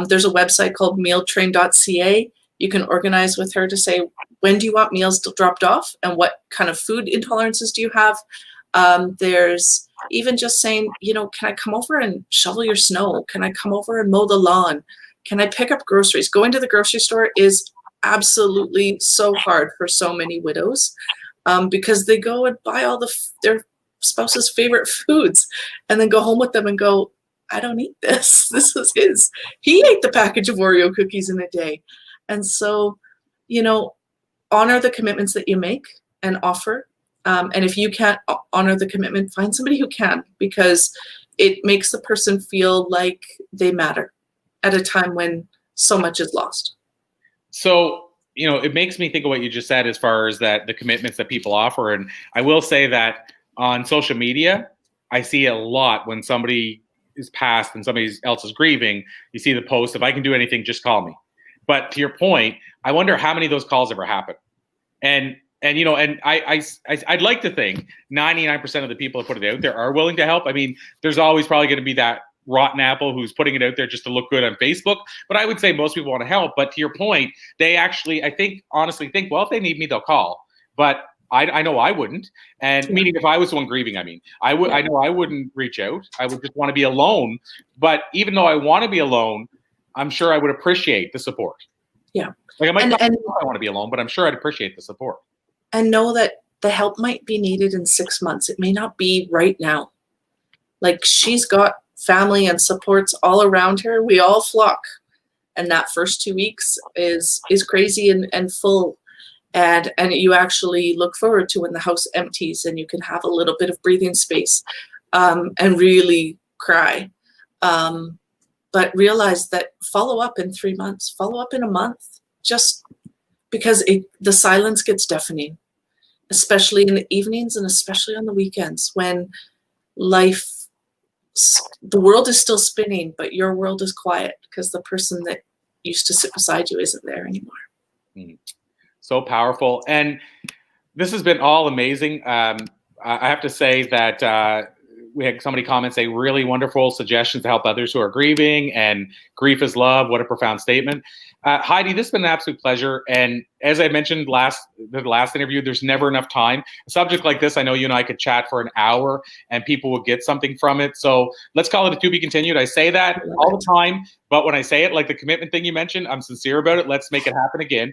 S4: There's a website called mealtrain.ca. You can organize with her to say, when do you want meals dropped off and what kind of food intolerances do you have? There's even just saying, you know, can I come over and shovel your snow? Can I come over and mow the lawn? Can I pick up groceries? Going to the grocery store is absolutely so hard for so many widows because they go and buy all their spouse's favorite foods and then go home with them and go, I don't eat this. This is his. He ate the package of Oreo cookies in a day. And so, you know, honor the commitments that you make and offer. And if you can't honor the commitment, find somebody who can, because it makes the person feel like they matter at a time when so much is lost.
S1: So, you know, it makes me think of what you just said as far as that the commitments that people offer. And I will say that on social media, I see a lot when somebody is passed and somebody else is grieving, you see the post, if I can do anything, just call me. But to your point, I wonder how many of those calls ever happen. And you know, and I'd like to think 99% of the people that put it out there are willing to help. I mean, there's always probably going to be that rotten apple who's putting it out there just to look good on Facebook. But I would say most people want to help. But to your point, they actually, I think, honestly think, well, if they need me, they'll call. But I know I wouldn't. And meaning if I was the one grieving, I mean, I know I wouldn't reach out. I would just want to be alone. But even though I want to be alone, I'm sure I would appreciate the support.
S4: Yeah.
S1: Like I might not I want to be alone, but I'm sure I'd appreciate the support.
S4: And know that the help might be needed in 6 months. It may not be right now. Like she's got family and supports all around her. We all flock. And that first 2 weeks is crazy and full. And you actually look forward to when the house empties and you can have a little bit of breathing space and really cry. But realize that follow up in 3 months, follow up in a month, just because the silence gets deafening, especially in the evenings and especially on the weekends when the world is still spinning, but your world is quiet because the person that used to sit beside you isn't there anymore.
S1: So powerful. And this has been all amazing. I have to say that we had somebody comment, say really wonderful suggestions to help others who are grieving, and grief is love. What a profound statement. Heidi, this has been an absolute pleasure. And as I mentioned the last interview, there's never enough time. A subject like this, I know you and I could chat for an hour and people will get something from it. So let's call it a to be continued. I say that all the time, but when I say it, like the commitment thing you mentioned, I'm sincere about it. Let's make it happen again.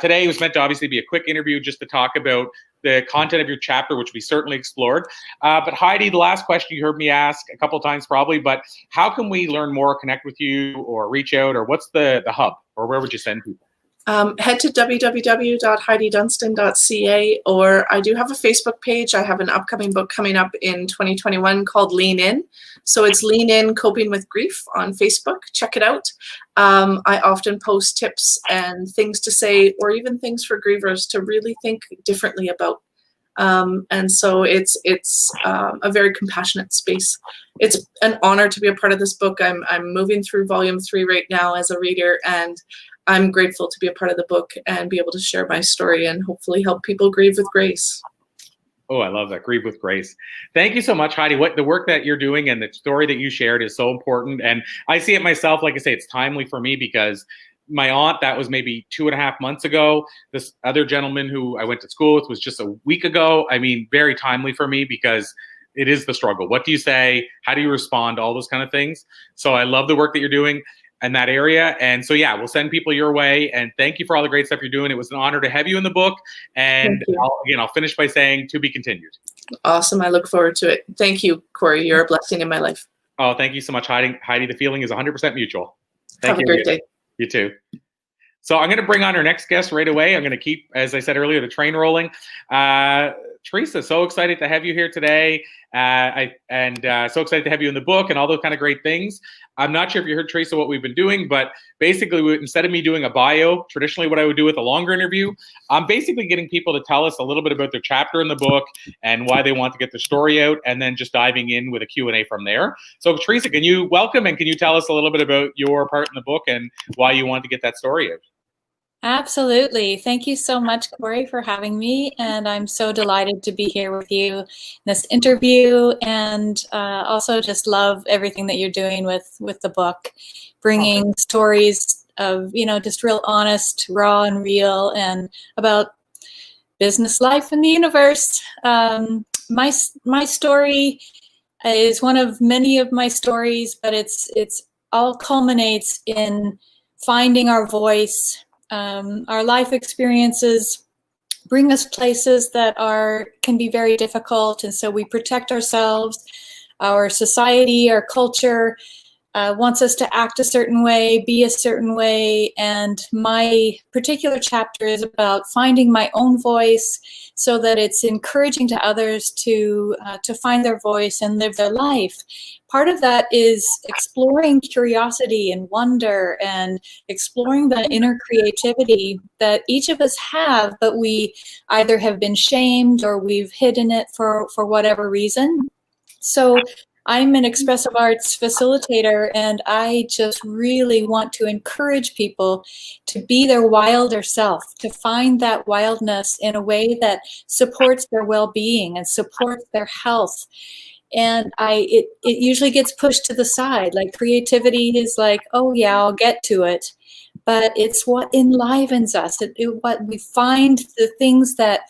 S1: Today was meant to obviously be a quick interview just to talk about the content of your chapter, which we certainly explored. But Heidi, the last question you heard me ask a couple of times probably, but how can we learn more, connect with you, or reach out, or what's the hub, or where would you send people?
S4: Head to www.heididunstan.ca, or I do have a Facebook page. I have an upcoming book coming up in 2021 called Lean In. So it's Lean In Coping with Grief on Facebook. Check it out. I often post tips and things to say, or even things for grievers to really think differently about. And so it's a very compassionate space. It's an honor to be a part of this book. I'm moving through volume 3 right now as a reader, and I'm grateful to be a part of the book and be able to share my story and hopefully help people grieve with grace.
S1: Oh, I love that. Grieve with grace. Thank you so much, Heidi. The work that you're doing and the story that you shared is so important. And I see it myself. Like I say, it's timely for me because my aunt, that was maybe 2.5 months ago. This other gentleman who I went to school with was just a week ago. I mean, very timely for me because it is the struggle. What do you say? How do you respond? All those kind of things. So I love the work that you're doing in that area. And so, yeah, we'll send people your way. And thank you for all the great stuff you're doing. It was an honor to have you in the book. And I'll finish by saying to be continued.
S4: Awesome. I look forward to it. Thank you, Corey. You're a blessing in my life.
S1: Oh, thank you so much, Heidi. Heidi, the feeling is 100% mutual.
S4: Have a great day.
S1: You too. So I'm going to bring on our next guest right away. I'm going to keep, as I said earlier, the train rolling. Theresa, so excited to have you here today. So excited to have you in the book and all those kind of great things. I'm not sure if you heard, Theresa, what we've been doing, but basically instead of me doing a bio, traditionally what I would do with a longer interview, I'm basically getting people to tell us a little bit about their chapter in the book and why they want to get the story out, and then just diving in with a Q&A from there. So Theresa, can you tell us a little bit about your part in the book and why you want to get that story out?
S5: Absolutely. Thank you so much, Corey, for having me. And I'm so delighted to be here with you in this interview, and also just love everything that you're doing with the book, bringing stories of, just real honest, raw and real, and about business life in the universe. My story is one of many of my stories, but it's all culminates in finding our voice. Our life experiences bring us places that can be very difficult, and so we protect ourselves. Our society, our culture wants us to act a certain way, be a certain way, and my particular chapter is about finding my own voice so that it's encouraging to others to find their voice and live their life. Part of that is exploring curiosity and wonder and exploring the inner creativity that each of us have, but we either have been shamed or we've hidden it for whatever reason. So I'm an expressive arts facilitator, and I just really want to encourage people to be their wilder self, to find that wildness in a way that supports their well-being and supports their health. And it usually gets pushed to the side. Like creativity is like, oh yeah, I'll get to it. But it's what enlivens us. What we find, the things that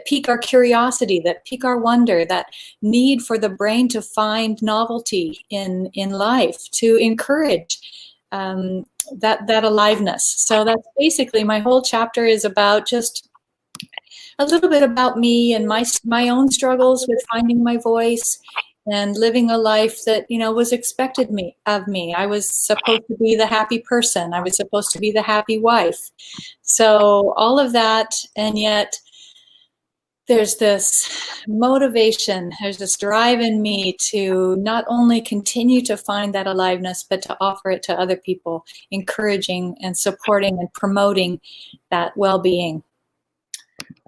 S5: pique our curiosity, that pique our wonder, that need for the brain to find novelty in life, to encourage that aliveness. So that's basically my whole chapter is about just a little bit about me and my own struggles with finding my voice and living a life that, was expected of me. I was supposed to be the happy person. I was supposed to be the happy wife. So all of that, and yet there's this motivation, there's this drive in me to not only continue to find that aliveness, but to offer it to other people, encouraging and supporting and promoting that well-being.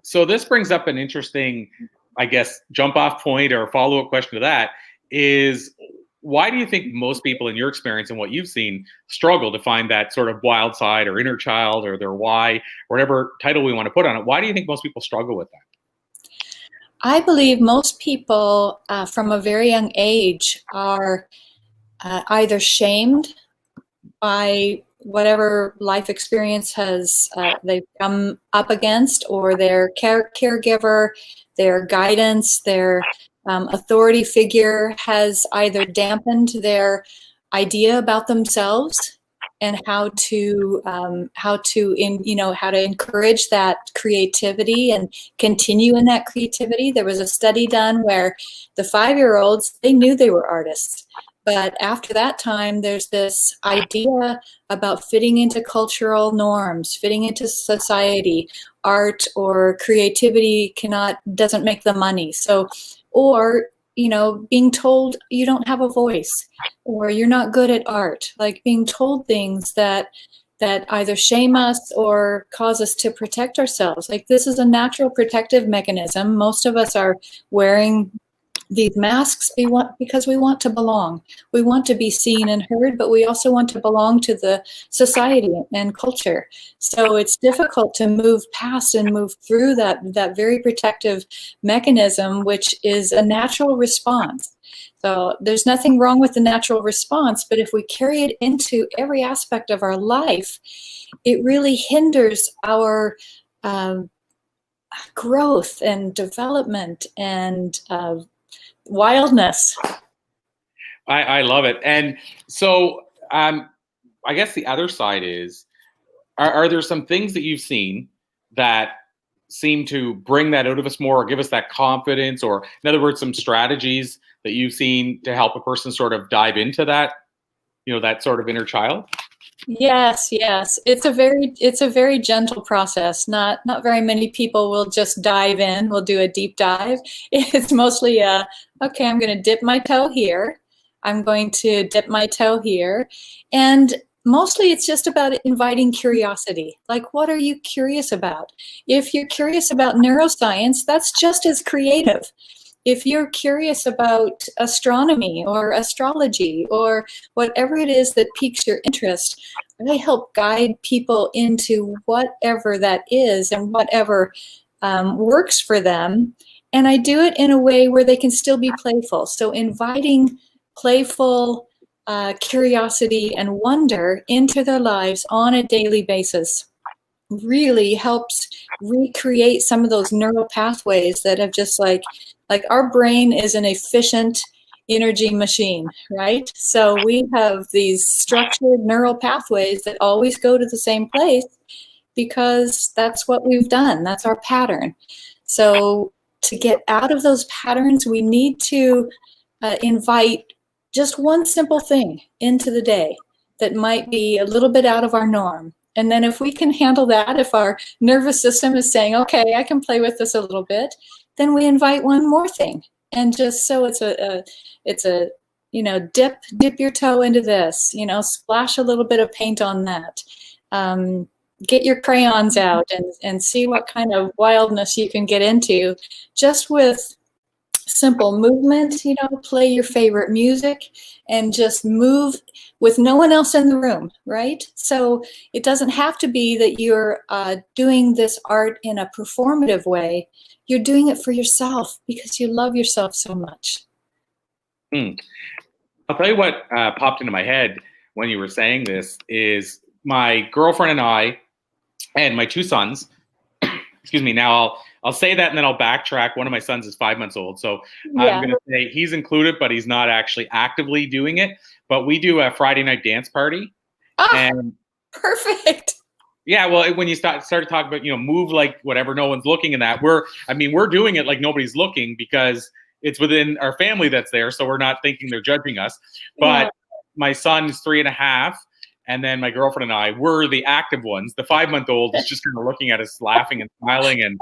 S1: So this brings up an interesting, I guess, jump-off point or follow-up question to that is, why do you think most people in your experience and what you've seen struggle to find that sort of wild side or inner child or their why, or whatever title we want to put on it? Why do you think most people struggle with that?
S5: I believe most people from a very young age are either shamed by whatever life experience they've come up against, or their caregiver, their guidance, their authority figure has either dampened their idea about themselves and how to encourage that creativity and continue in that creativity. There was a study done where the 5-year-olds, they knew they were artists, But after that time, there's this idea about fitting into cultural norms, fitting into society. Art or creativity doesn't make the money. So, or, being told you don't have a voice, or you're not good at art, like being told things that either shame us or cause us to protect ourselves. Like, this is a natural protective mechanism. Most of us are wearing these masks because we want to belong. We want to be seen and heard, but we also want to belong to the society and culture. So it's difficult to move past and move through that very protective mechanism, which is a natural response. So there's nothing wrong with the natural response, but if we carry it into every aspect of our life, it really hinders our growth and development and wildness.
S1: I love it. And so I guess the other side is, are there some things that you've seen that seem to bring that out of us more, or give us that confidence, or in other words, some strategies that you've seen to help a person sort of dive into that, that sort of inner child?
S5: Yes. It's a very gentle process. Not very many people will just dive in. We'll do a deep dive. It's mostly okay, I'm going to dip my toe here. I'm going to dip my toe here. And mostly it's just about inviting curiosity. Like, what are you curious about? If you're curious about neuroscience, that's just as creative. If you're curious about astronomy or astrology or whatever it is that piques your interest, I help guide people into whatever that is and whatever works for them. And I do it in a way where they can still be playful. So inviting playful curiosity and wonder into their lives on a daily basis really helps recreate some of those neural pathways that have just like our brain is an efficient energy machine, right? So we have these structured neural pathways that always go to the same place because that's what we've done. That's our pattern. So to get out of those patterns, we need to invite just one simple thing into the day that might be a little bit out of our norm. And then if we can handle that, if our nervous system is saying, okay, I can play with this a little bit, then we invite one more thing. And just so it's a dip your toe into this, splash a little bit of paint on that. Get your crayons out and see what kind of wildness you can get into just with simple movement. Play your favorite music and just move with no one else in the room, right? So it doesn't have to be that you're doing this art in a performative way. You're doing it for yourself because you love yourself so much.
S1: I'll tell you what popped into my head when you were saying this is my girlfriend and I and my two sons, excuse me, now I'll say that and then I'll backtrack. One of my sons is 5 months old. So I'm going to say he's included, but he's not actually actively doing it. But we do a Friday night dance party.
S5: Oh,
S1: and
S5: perfect.
S1: Yeah, well, when you started talking about, move like whatever, no one's looking in that, we're doing it like nobody's looking because it's within our family that's there. So we're not thinking they're judging us. But my son's 3.5. And then my girlfriend and I were the active ones. The 5-month-old is just kind of looking at us, laughing and smiling and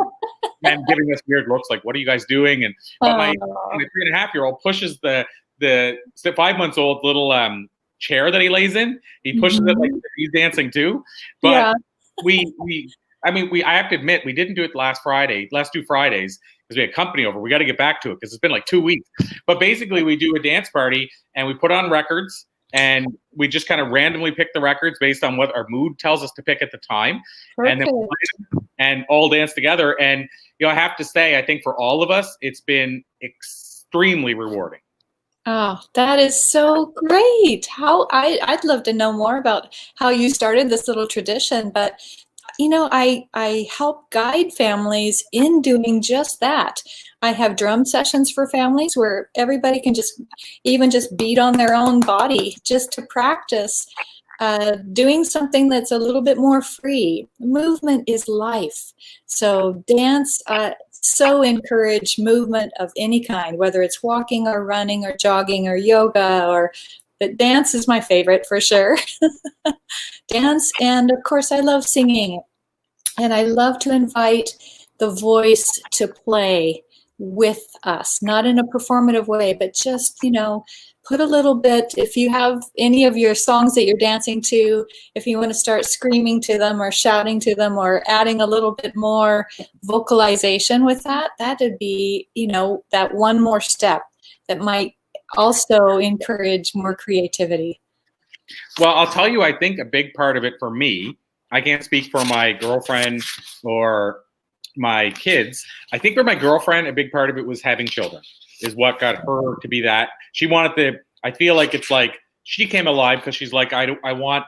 S1: giving us weird looks like, what are you guys doing? But my 3.5-year-old pushes the 5-month-old little chair that he lays in. He pushes it like he's dancing too. But I have to admit, we didn't do it last 2 Fridays, because we had company over. We got to get back to it because it's been like 2 weeks. But basically, we do a dance party and we put on records and we just kind of randomly pick the records based on what our mood tells us to pick at the time. Perfect. And then we play them and all dance together. And I have to say, I think for all of us, it's been extremely rewarding.
S5: Oh, that is so great. I'd love to know more about how you started this little tradition, but I help guide families in doing just that. I have drum sessions for families where everybody can just beat on their own body just to practice doing something that's a little bit more free. Movement is life. So dance, so encourage movement of any kind, whether it's walking or running or jogging or yoga, but dance is my favorite for sure. Dance, and of course I love singing. And I love to invite the voice to play with us, not in a performative way, but just, put a little bit, if you have any of your songs that you're dancing to, if you want to start screaming to them or shouting to them or adding a little bit more vocalization with that, that'd be, that one more step that might also encourage more creativity.
S1: Well, I'll tell you, I think a big part of it for me, I can't speak for my girlfriend or my kids. I think for my girlfriend, a big part of it was having children is what got her to be that. She wanted to, I feel like it's like she came alive because she's like, I want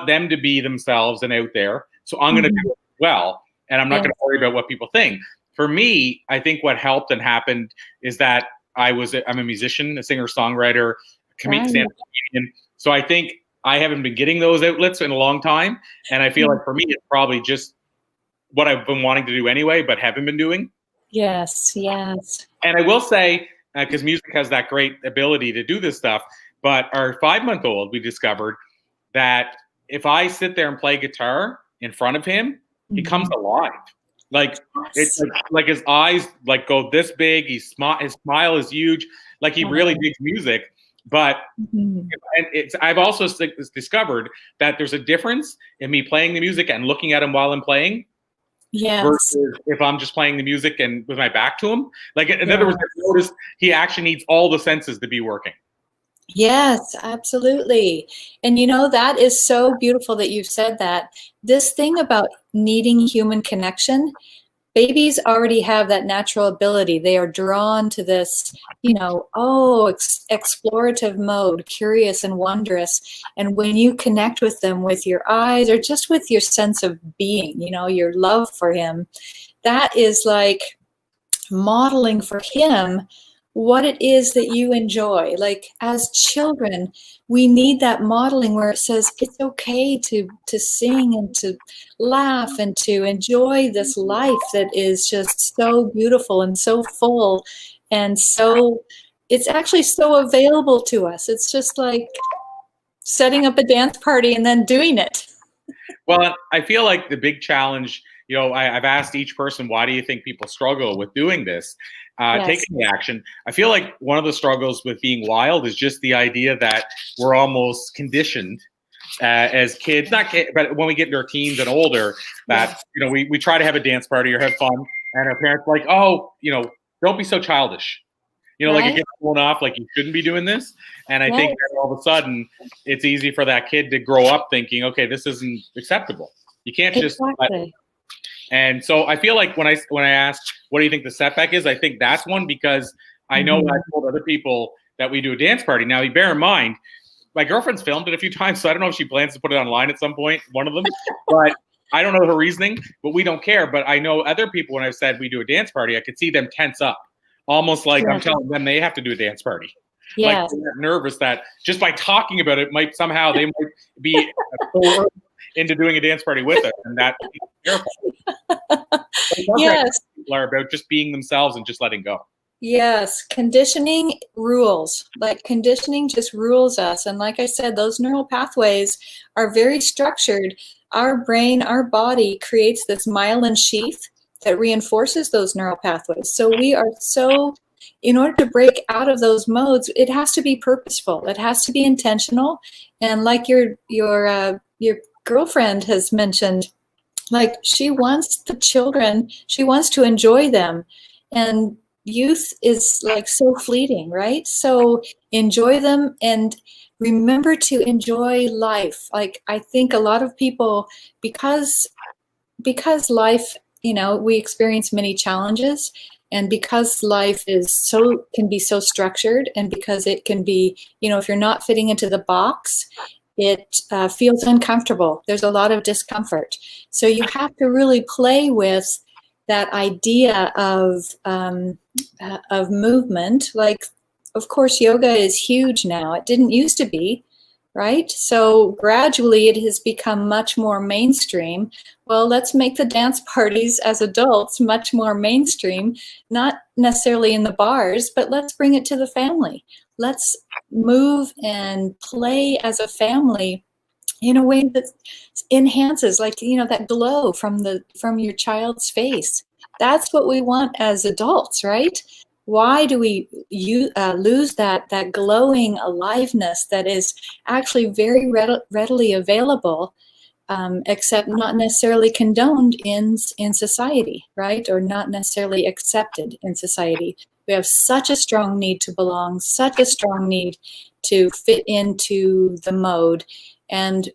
S1: them to be themselves and out there. So I'm going to do it well. And I'm not going to worry about what people think. For me, I think what helped and happened is that I'm a musician, a singer, songwriter, stand-up comedian. So I think I haven't been getting those outlets in a long time. And I feel like for me, it's probably just what I've been wanting to do anyway, but haven't been doing.
S5: Yes, yes.
S1: And I will say, because music has that great ability to do this stuff, but our 5-month-old, we discovered that if I sit there and play guitar in front of him, he comes alive. Like it's like his eyes like go this big. His smile is huge. Like he really digs music. But and I've also discovered that there's a difference in me playing the music and looking at him while I'm playing.
S5: Yes.
S1: Versus if I'm just playing the music and with my back to him. Like in other words, I noticed he actually needs all the senses to be working.
S5: Yes, absolutely. And that is so beautiful that you've said that. This thing about needing human connection, babies already have that natural ability. They are drawn to this, explorative mode, curious and wondrous. And when you connect with them with your eyes or just with your sense of being, your love for him, that is like modeling for him what it is that you enjoy. Like as children, we need that modeling where it says it's okay to sing and to laugh and to enjoy this life that is just so beautiful and so full, and so it's actually so available to us. It's just like setting up a dance party and then doing it.
S1: Well, I feel like the big challenge, I've asked each person, why do you think people struggle with doing this? Taking the action. I feel like one of the struggles with being wild is just the idea that we're almost conditioned as kids, but when we get into our teens and older, that we try to have a dance party or have fun, and our parents are like, oh, don't be so childish. Like it gets blown off, like you shouldn't be doing this. And I think that all of a sudden, it's easy for that kid to grow up thinking, okay, this isn't acceptable. You can't just. And so I feel like when I ask, what do you think the setback is? I think that's one, because I know I told other people that we do a dance party. Now, you bear in mind, my girlfriend's filmed it a few times, so I don't know if she plans to put it online at some point, one of them. But I don't know her reasoning, but we don't care. But I know other people, when I've said we do a dance party, I could see them tense up, almost like I'm telling them they have to do a dance party.
S5: Yeah.
S1: Like they're nervous that just by talking about it, they might be into doing a dance party with us, and that careful.
S5: Yes.
S1: People are about just being themselves and just letting go.
S5: Yes, conditioning rules. Like conditioning just rules us. And like I said, those neural pathways are very structured. Our brain, our body creates this myelin sheath that reinforces those neural pathways. So in order to break out of those modes, it has to be purposeful. It has to be intentional. And like your girlfriend has mentioned, like she wants the children, she wants to enjoy them. And youth is like so fleeting, right? So enjoy them and remember to enjoy life. Like I think a lot of people, because life, we experience many challenges, and because life can be so structured, and because it can be, if you're not fitting into the box, it feels uncomfortable. There's a lot of discomfort. So you have to really play with that idea of movement. Like, of course, yoga is huge now. It didn't used to be, right? So gradually it has become much more mainstream. Well, let's make the dance parties as adults much more mainstream, not necessarily in the bars, but let's bring it to the family. Let's move and play as a family in a way that enhances, like, you know, that glow from your child's face. That's what we want as adults, right? Why do we lose that glowing aliveness that is actually very readily available, except not necessarily condoned in society, right? Or not necessarily accepted in society. We have such a strong need to belong, such a strong need to fit into the mode, and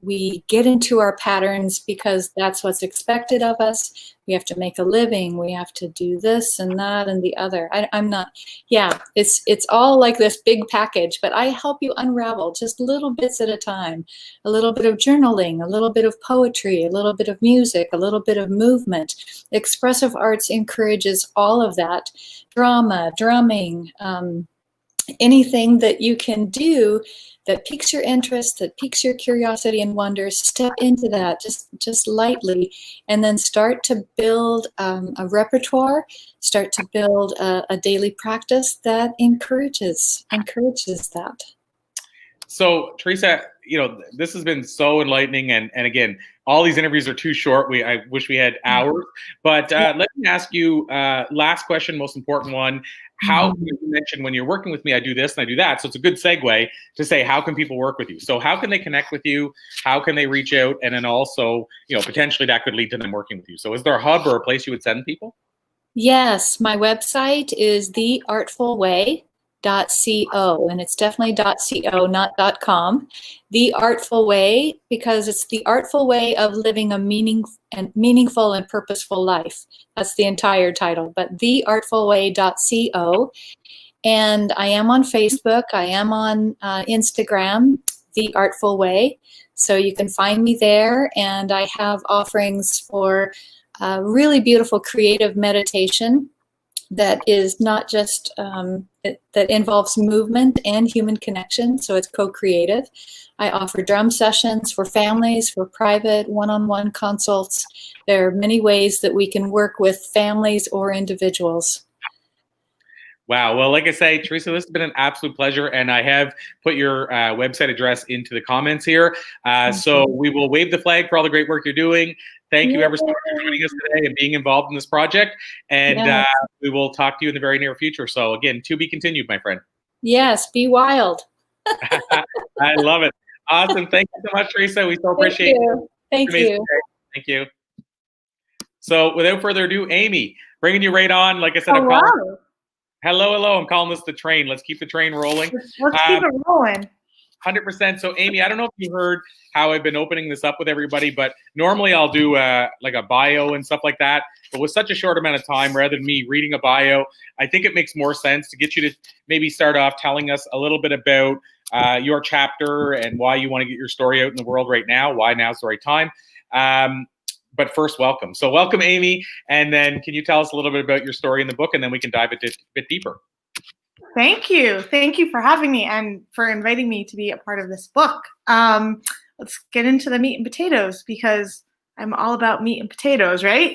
S5: we get into our patterns because that's what's expected of us. We have to make a living. We have to do this and that and the other. I'm not, yeah, it's all like this big package, but I help you unravel just little bits at a time. A little bit of journaling, a little bit of poetry, a little bit of music, a little bit of movement. Expressive arts encourages all of that. Drama, drumming, anything that you can do that piques your interest, that piques your curiosity and wonder, step into that just lightly, and then start to build a repertoire, start to build a daily practice that encourages that.
S1: So Theresa, you know, this has been so enlightening, and again, all these interviews are too short. I wish we had hours, but let me ask you, last question, most important one. How, you mentioned when you're working with me, I do this and I do that. So it's a good segue to say, how can people work with you? So how can they connect with you? How can they reach out? And then also, you know, potentially that could lead to them working with you. So is there a hub or a place you would send people?
S5: Yes, my website is theartfulway.co, and it's definitely .co, not .com. The Artful Way, because it's the artful way of living a meaningful and purposeful life. That's the entire title, but theartfulway.co. And I am on Facebook. I am on Instagram, The Artful Way. So you can find me there, and I have offerings for really beautiful creative meditation that is not just, that involves movement and human connection, so it's co-creative. I offer drum sessions for families, for private one-on-one consults. There are many ways that we can work with families or individuals.
S1: Wow. Well, like I say, Theresa, this has been an absolute pleasure. And I have put your website address into the comments here. So we will wave the flag for all the great work you're doing. Thank you ever so much for joining us today and being involved in this project. And we will talk to you in the very near future. So again, to be continued, my friend.
S5: Yes, be wild.
S1: I love it. Awesome. Thank you so much, Theresa. We so appreciate it.
S5: Thank you.
S1: Thank you. So without further ado, Amy, bringing you right on. Like I said, Hello. I'm calling this the train. Let's keep the train rolling.
S6: Let's keep it rolling.
S1: 100%. So, Amy, I don't know if you heard how I've been opening this up with everybody, but normally I'll do like a bio and stuff like that. But with such a short amount of time, rather than me reading a bio, I think it makes more sense to get you to maybe start off telling us a little bit about your chapter and why you want to get your story out in the world right now, why now's the right time. But first, welcome. So welcome, Amy. And then can you tell us a little bit about your story in the book, and then we can dive a bit deeper.
S6: Thank you. Thank you for having me and for inviting me to be a part of this book. Let's get into the meat and potatoes, because I'm all about meat and potatoes, right?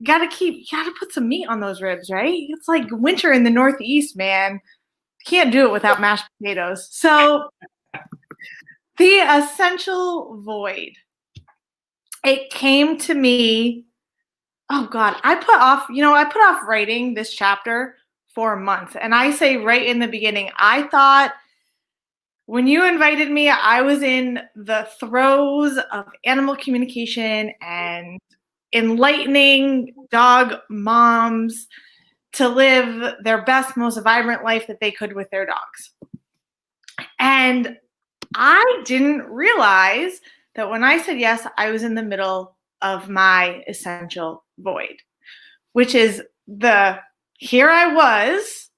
S6: Gotta put some meat on those ribs, right? It's like winter in the Northeast, man. Can't do it without mashed potatoes. So the essential void. It came to me, oh God, I put off writing this chapter for a month. And I say right in the beginning, I thought when you invited me, I was in the throes of animal communication and enlightening dog moms to live their best, most vibrant life that they could with their dogs. And I didn't realize that when I said yes, I was in the middle of my essential void, which is here I was,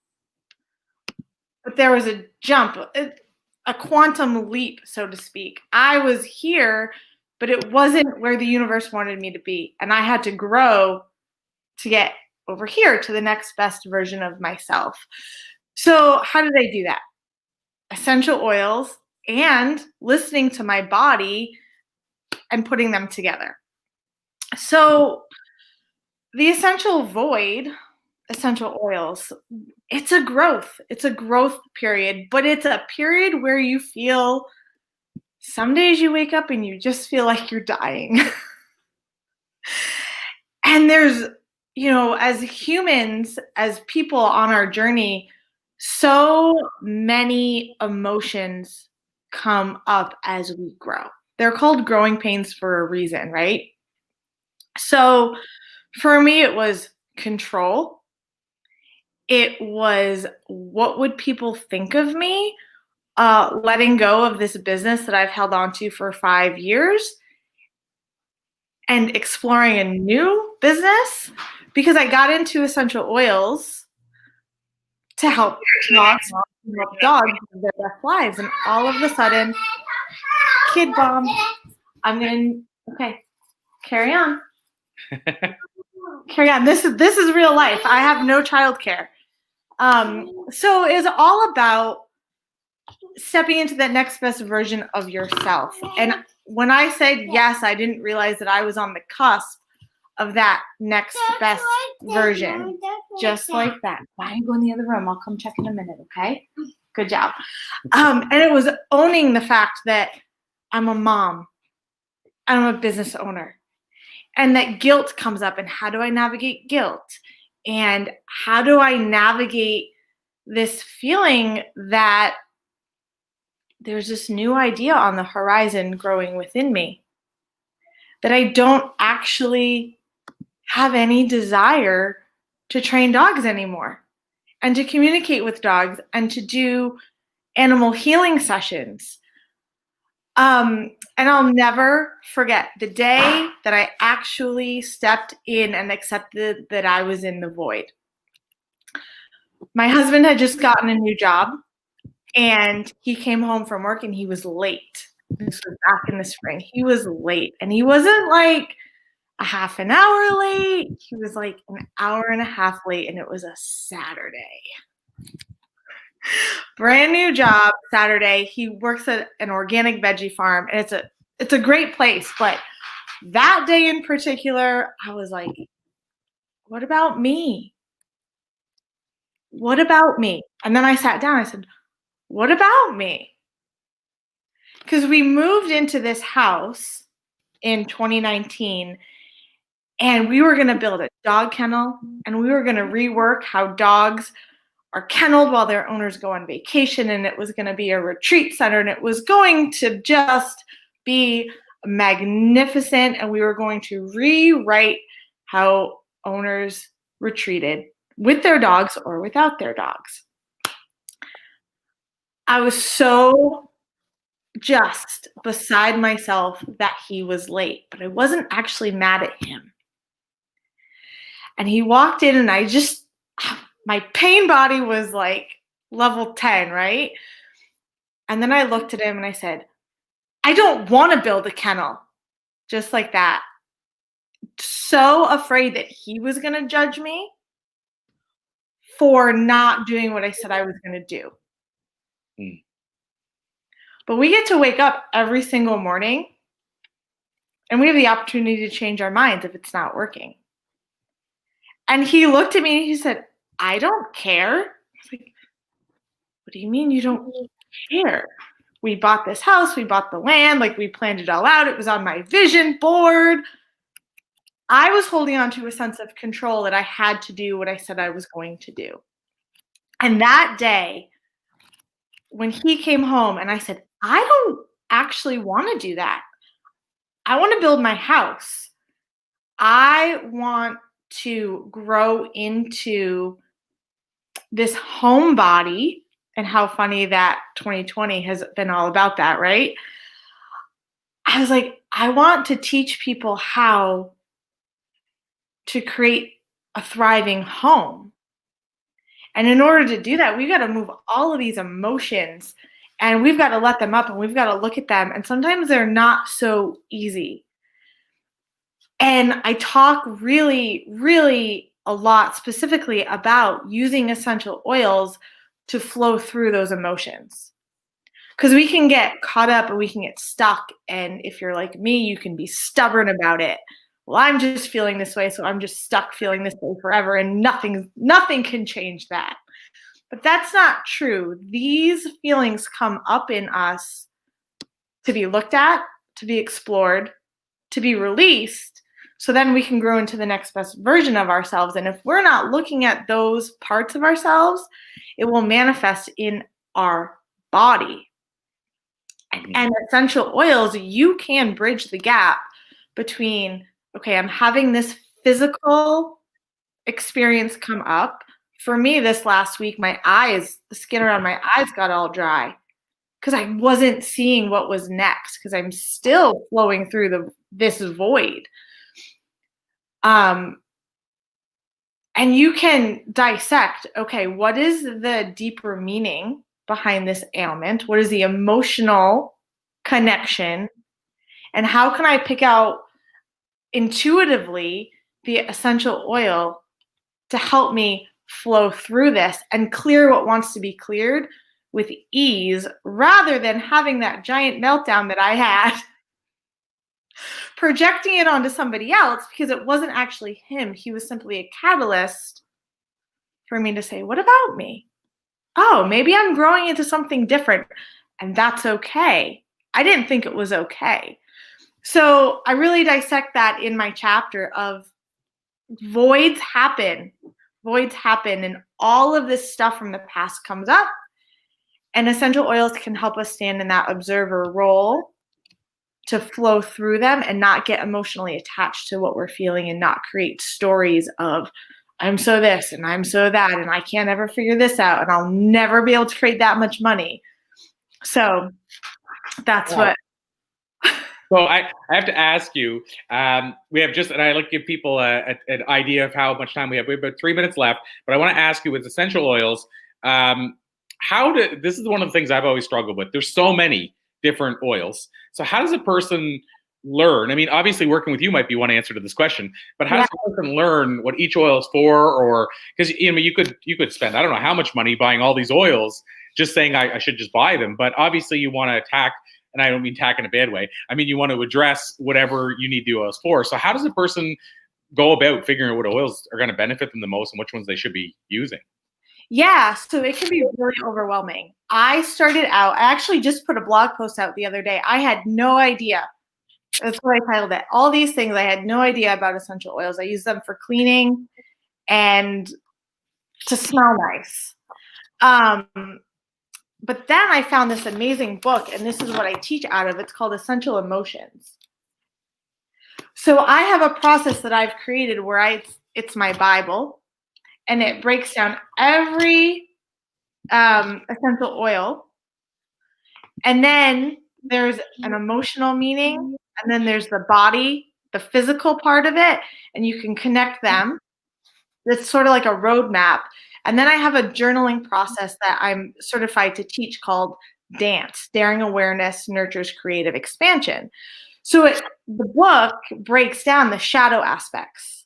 S6: but there was a jump, a quantum leap, so to speak. I was here, but it wasn't where the universe wanted me to be. And I had to grow to get over here to the next best version of myself. So how did I do that? Essential oils and listening to my body and putting them together. So the essential void, essential oils, it's a growth period, but it's a period where you feel, some days you wake up and you just feel like you're dying. And there's, as humans, as people on our journey, so many emotions come up as we grow. They're called growing pains for a reason, right? So for me, it was control. It was, what would people think of me? Letting go of this business that I've held on to for 5 years and exploring a new business, because I got into essential oils to help dogs live their best lives. And all of a sudden, kid bomb, okay, carry on. Carry on. This is real life. I have no childcare. So it's all about stepping into that next best version of yourself. And when I said yes, I didn't realize that I was on the cusp of that next best version. Just like that. Why don't you go in the other room? I'll come check in a minute, okay? Good job. And it was owning the fact that I'm a mom. I'm a business owner. And that guilt comes up. And how do I navigate guilt? And how do I navigate this feeling that there's this new idea on the horizon growing within me, that I don't actually have any desire to train dogs anymore and to communicate with dogs and to do animal healing sessions. And I'll never forget the day that I actually stepped in and accepted that I was in the void. My husband had just gotten a new job, and he came home from work and he was late. This was back in the spring. He was late, and he wasn't like a half an hour late. He was like an hour and a half late, and it was a Saturday. Brand new job, Saturday. He works at an organic veggie farm, and it's a great place. But that day in particular, I was like, what about me? What about me? And then I sat down. I said, what about me? Because we moved into this house in 2019, and we were going to build a dog kennel, and we were going to rework how dogs are kenneled while their owners go on vacation, and it was going to be a retreat center, and it was going to just be magnificent, and we were going to rewrite how owners retreated with their dogs or without their dogs. I was so just beside myself that he was late, but I wasn't actually mad at him. And he walked in, and my pain body was like level 10, right? And then I looked at him and I said, I don't want to build a kennel. Just like that. So afraid that he was going to judge me for not doing what I said I was going to do. But we get to wake up every single morning, and we have the opportunity to change our minds if it's not working. And he looked at me and he said, I don't care. I was like, what do you mean you don't care? We bought this house, we bought the land, like we planned it all out. It was on my vision board. I was holding on to a sense of control that I had to do what I said I was going to do. And that day, when he came home and I said, I don't actually want to do that. I want to build my house. I want to grow into this home body. And how funny that 2020 has been all about that, right? I was like, I want to teach people how to create a thriving home. And in order to do that, we've got to move all of these emotions, and we've got to let them up, and we've got to look at them. And sometimes they're not so easy. And I talk really, really a lot specifically about using essential oils to flow through those emotions. Because we can get caught up and we can get stuck. And if you're like me, you can be stubborn about it. Well, I'm just feeling this way, so I'm just stuck feeling this way forever, and nothing can change that. But that's not true. These feelings come up in us to be looked at, to be explored, to be released, so then we can grow into the next best version of ourselves. And if we're not looking at those parts of ourselves, it will manifest in our body. And essential oils, you can bridge the gap between, okay, I'm having this physical experience come up. For me, this last week, my eyes, the skin around my eyes got all dry because I wasn't seeing what was next, because I'm still flowing through this void. And you can dissect, okay, what is the deeper meaning behind this ailment? What is the emotional connection? And how can I pick out intuitively the essential oil to help me flow through this and clear what wants to be cleared with ease, rather than having that giant meltdown that I had, projecting it onto somebody else, because it wasn't actually him. He was simply a catalyst for me to say, what about me? Oh, maybe I'm growing into something different, and that's okay. I didn't think it was okay. So I really dissect that in my chapter of voids happen, and all of this stuff from the past comes up, and essential oils can help us stand in that observer role to flow through them and not get emotionally attached to what we're feeling, and not create stories of, I'm so this and I'm so that, and I can't ever figure this out, and I'll never be able to create that much money. So that's what.
S1: So I have to ask you, we have just, and I like to give people an idea of how much time we have. We have about 3 minutes left, but I want to ask you, with essential oils, this is one of the things I've always struggled with. There's so many different oils. So how does a person learn? I mean, obviously working with you might be one answer to this question, but how does a person learn what each oil is for? Or, because you could spend, I don't know how much money buying all these oils, just saying I should just buy them. But obviously you want to attack, and I don't mean attack in a bad way, I mean you want to address whatever you need the oils for. So how does a person go about figuring out what oils are going to benefit them the most and which ones they should be using?
S6: Yeah, so it can be really overwhelming. I actually just put a blog post out the other day. I had no idea. That's what I titled it. All these things, I had no idea about essential oils. I use them for cleaning and to smell nice. But then I found this amazing book, and this is what I teach out of. It's called Essential Emotions. So I have a process that I've created where it's my Bible, and it breaks down every essential oil. And then there's an emotional meaning, and then there's the body, the physical part of it, and you can connect them. It's sort of like a roadmap. And then I have a journaling process that I'm certified to teach called DANCE, Daring Awareness Nurtures Creative Expansion. So the book breaks down the shadow aspects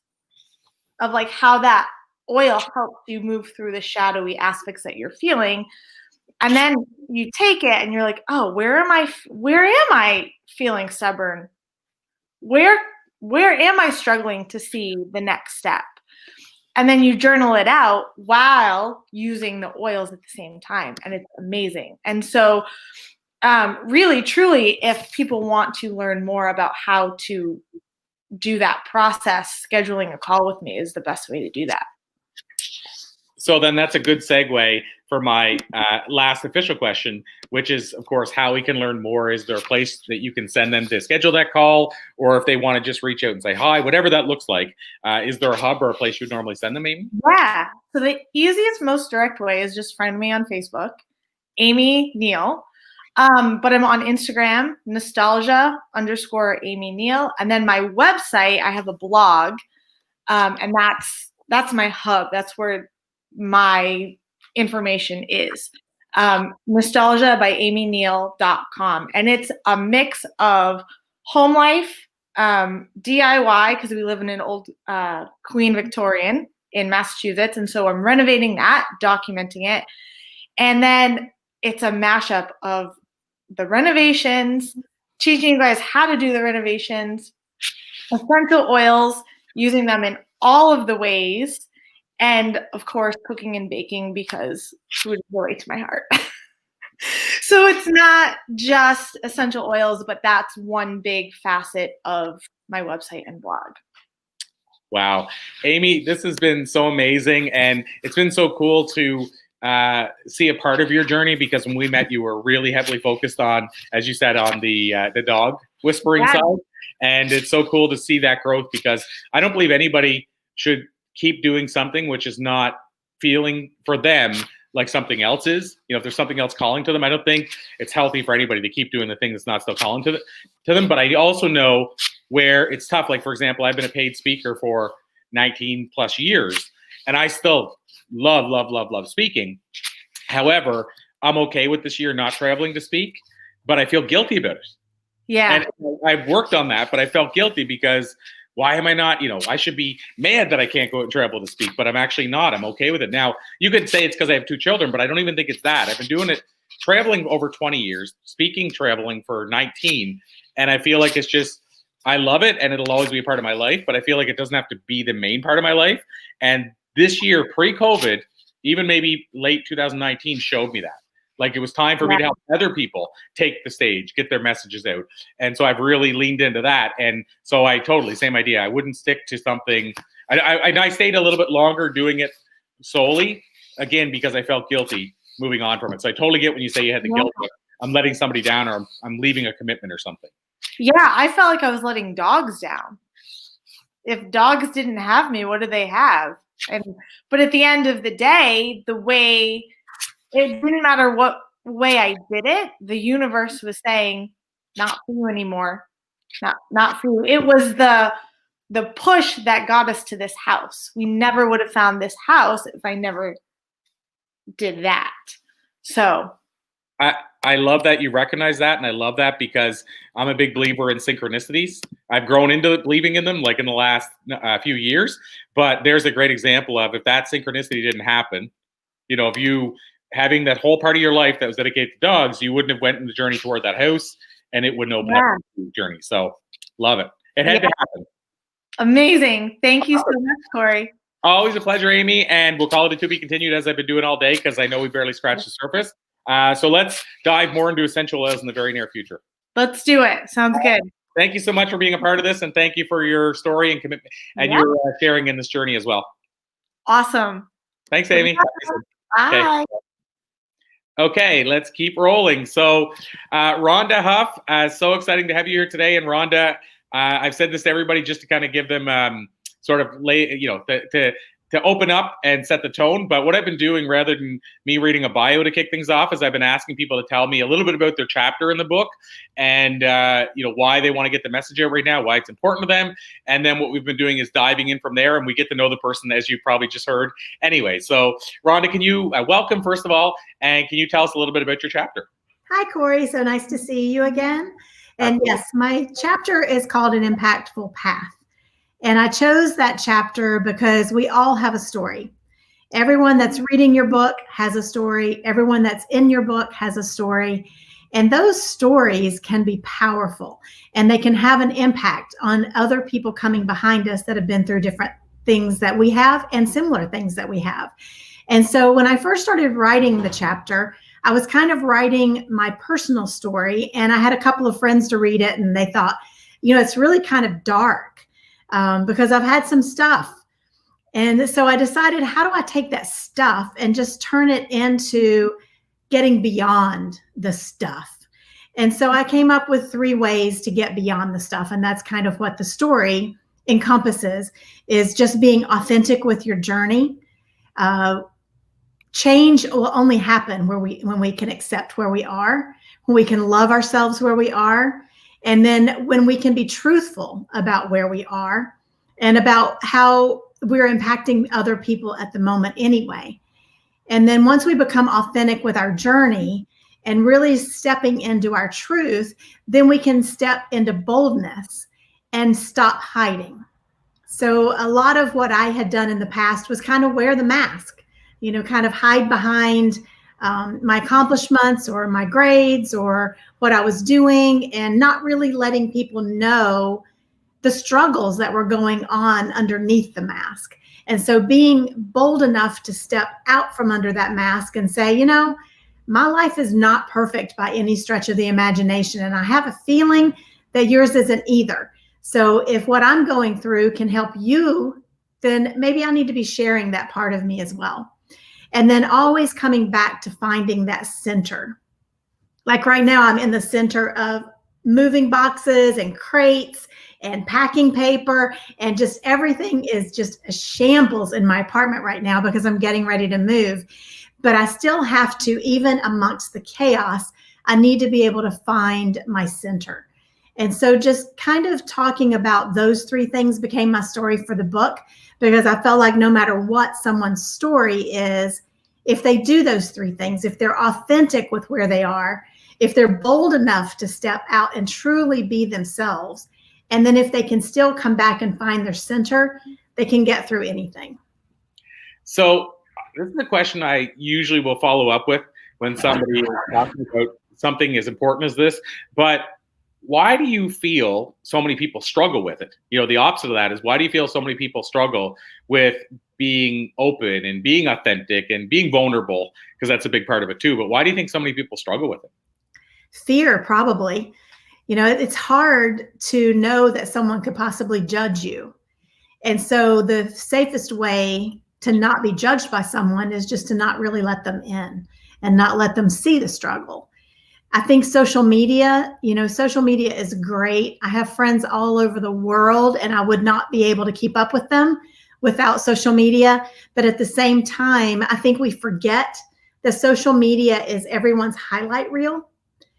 S6: of like how that oil helps you move through the shadowy aspects that you're feeling. And then you take it and you're like, oh, where am I feeling stubborn? Where am I struggling to see the next step? And then you journal it out while using the oils at the same time. And it's amazing. And so really, truly, if people want to learn more about how to do that process, scheduling a call with me is the best way to do that.
S1: So then that's a good segue for my last official question, which is, of course, how we can learn more. Is there a place that you can send them to schedule that call? Or if they want to just reach out and say hi, whatever that looks like, is there a hub or a place you'd normally send them, Amy?
S6: Yeah. So the easiest, most direct way is just friend me on Facebook, Amy Neal. But I'm on Instagram, nostalgia_Amy Neal. And then my website, I have a blog, and that's my hub. That's where my information is. nostalgiabyamyneal.com. And it's a mix of home life, DIY, because we live in an old Queen Victorian in Massachusetts. And so I'm renovating that, documenting it. And then it's a mashup of the renovations, teaching you guys how to do the renovations, essential oils, using them in all of the ways, and of course, cooking and baking because food is really to my heart. So it's not just essential oils, but that's one big facet of my website and blog.
S1: Wow. Amy, this has been so amazing. And it's been so cool to see a part of your journey, because when we met, you were really heavily focused on, as you said, on the dog whispering side. And it's so cool to see that growth, because I don't believe anybody should keep doing something which is not feeling for them like something else is. You know, if there's something else calling to them, I don't think it's healthy for anybody to keep doing the thing that's not still calling to them. But I also know where it's tough. Like, for example, I've been a paid speaker for 19 plus years, and I still love speaking. However, I'm okay with this year not traveling to speak, but I feel guilty about it.
S6: Yeah.
S1: And I've worked on that, but I felt guilty because why am I not, I should be mad that I can't go out and travel to speak, but I'm actually not. I'm okay with it. Now, you could say it's because I have 2 children, but I don't even think it's that. I've been doing it, traveling over 20 years, speaking, traveling for 19. And I feel like it's just, I love it and it'll always be a part of my life, but I feel like it doesn't have to be the main part of my life. And this year, pre-COVID, even maybe late 2019, showed me that. Like, it was time for me to help other people take the stage, get their messages out. And so I've really leaned into that. And so I totally, same idea. I wouldn't stick to something. I stayed a little bit longer doing it solely, again, because I felt guilty moving on from it. So I totally get when you say you had the guilt. I'm letting somebody down, or I'm leaving a commitment or something.
S6: Yeah, I felt like I was letting dogs down. If dogs didn't have me, what do they have? But at the end of the day, it didn't matter what way I did it. The universe was saying, not for you anymore. Not for you. It was the push that got us to this house. We never would have found this house if I never did that. So
S1: I love that you recognize that, and I love that because I'm a big believer in synchronicities. I've grown into believing in them like in the last few years, but there's a great example of, if that synchronicity didn't happen, if you having that whole part of your life that was dedicated to dogs, you wouldn't have went in the journey toward that house, and it wouldn't open up the journey. So love it. It had to happen.
S6: Amazing. Thank you so much, Corey.
S1: Always a pleasure, Amy. And we'll call it a to be continued, as I've been doing all day, because I know we barely scratched the surface. So let's dive more into essential oils in the very near future.
S6: Let's do it. Sounds good.
S1: Thank you so much for being a part of this, and thank you for your story and commitment and your sharing in this journey as well.
S6: Awesome.
S1: Thanks, Amy.
S6: Bye.
S1: Okay, let's keep rolling. So, Rhonda Huff, so exciting to have you here today. And Rhonda, I've said this to everybody just to kind of give them sort of to open up and set the tone. But what I've been doing, rather than me reading a bio to kick things off, is I've been asking people to tell me a little bit about their chapter in the book, and why they want to get the message out right now, why it's important to them. And then what we've been doing is diving in from there, and we get to know the person, as you probably just heard. Anyway, so Rhonda, can you welcome, first of all, and can you tell us a little bit about your chapter?
S7: Hi, Corey. So nice to see you again. And yes, my chapter is called An Impactful Path. And I chose that chapter because we all have a story. Everyone that's reading your book has a story. Everyone that's in your book has a story. And those stories can be powerful, and they can have an impact on other people coming behind us that have been through different things that we have and similar things that we have. And so when I first started writing the chapter, I was kind of writing my personal story, and I had a couple of friends to read it, and they thought, it's really kind of dark. Because I've had some stuff. And so I decided, how do I take that stuff and just turn it into getting beyond the stuff? And so I came up with 3 ways to get beyond the stuff. And that's kind of what the story encompasses, is just being authentic with your journey. Change will only happen when we can accept where we are, when we can love ourselves where we are. And then when we can be truthful about where we are and about how we're impacting other people at the moment anyway. And then once we become authentic with our journey and really stepping into our truth, then we can step into boldness and stop hiding. So a lot of what I had done in the past was kind of wear the mask, kind of hide behind my accomplishments or my grades or what I was doing, and not really letting people know the struggles that were going on underneath the mask. And so being bold enough to step out from under that mask and say, you know, my life is not perfect by any stretch of the imagination. And I have a feeling that yours isn't either. So if what I'm going through can help you, then maybe I need to be sharing that part of me as well. And then always coming back to finding that center. Like right now, I'm in the center of moving boxes and crates and packing paper, and just everything is just a shambles in my apartment right now because I'm getting ready to move. But I still have to, even amongst the chaos, I need to be able to find my center. And so just kind of talking about those three things became my story for the book, because I felt like no matter what someone's story is, if they do those three things, if they're authentic with where they are, if they're bold enough to step out and truly be themselves, and then if they can still come back and find their center, they can get through anything.
S1: So this is a question I usually will follow up with when somebody is talking about something as important as this. But why do you feel so many people struggle with it? You know, the opposite of that is, why do you feel so many people struggle with being open and being authentic and being vulnerable? Because that's a big part of it too. But why do you think so many people struggle with it?
S7: Fear, probably. You know, it's hard to know that someone could possibly judge you. And so the safest way to not be judged by someone is just to not really let them in and not let them see the struggle. I think social media, you know, social media is great. I have friends all over the world, and I would not be able to keep up with them without social media. But at the same time, I think we forget that social media is everyone's highlight reel.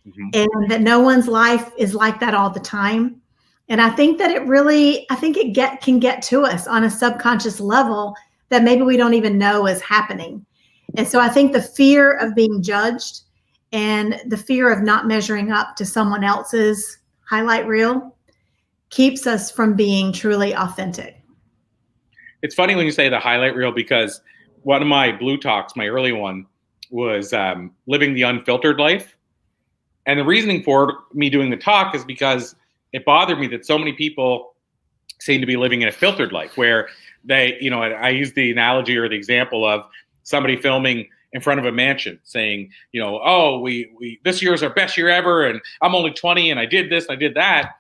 S7: Mm-hmm. And that no one's life is like that all the time. And I think that it can get to us on a subconscious level that maybe we don't even know is happening. And so I think the fear of being judged and the fear of not measuring up to someone else's highlight reel keeps us from being truly authentic.
S1: It's funny when you say the highlight reel, because one of my Blue Talks, my early one, was living the unfiltered life. And the reasoning for me doing the talk is because it bothered me that so many people seem to be living in a filtered life, where they, you know, I use the analogy or the example of somebody filming in front of a mansion saying, you know, oh, we this year is our best year ever, and I'm only 20 and I did this, I did that.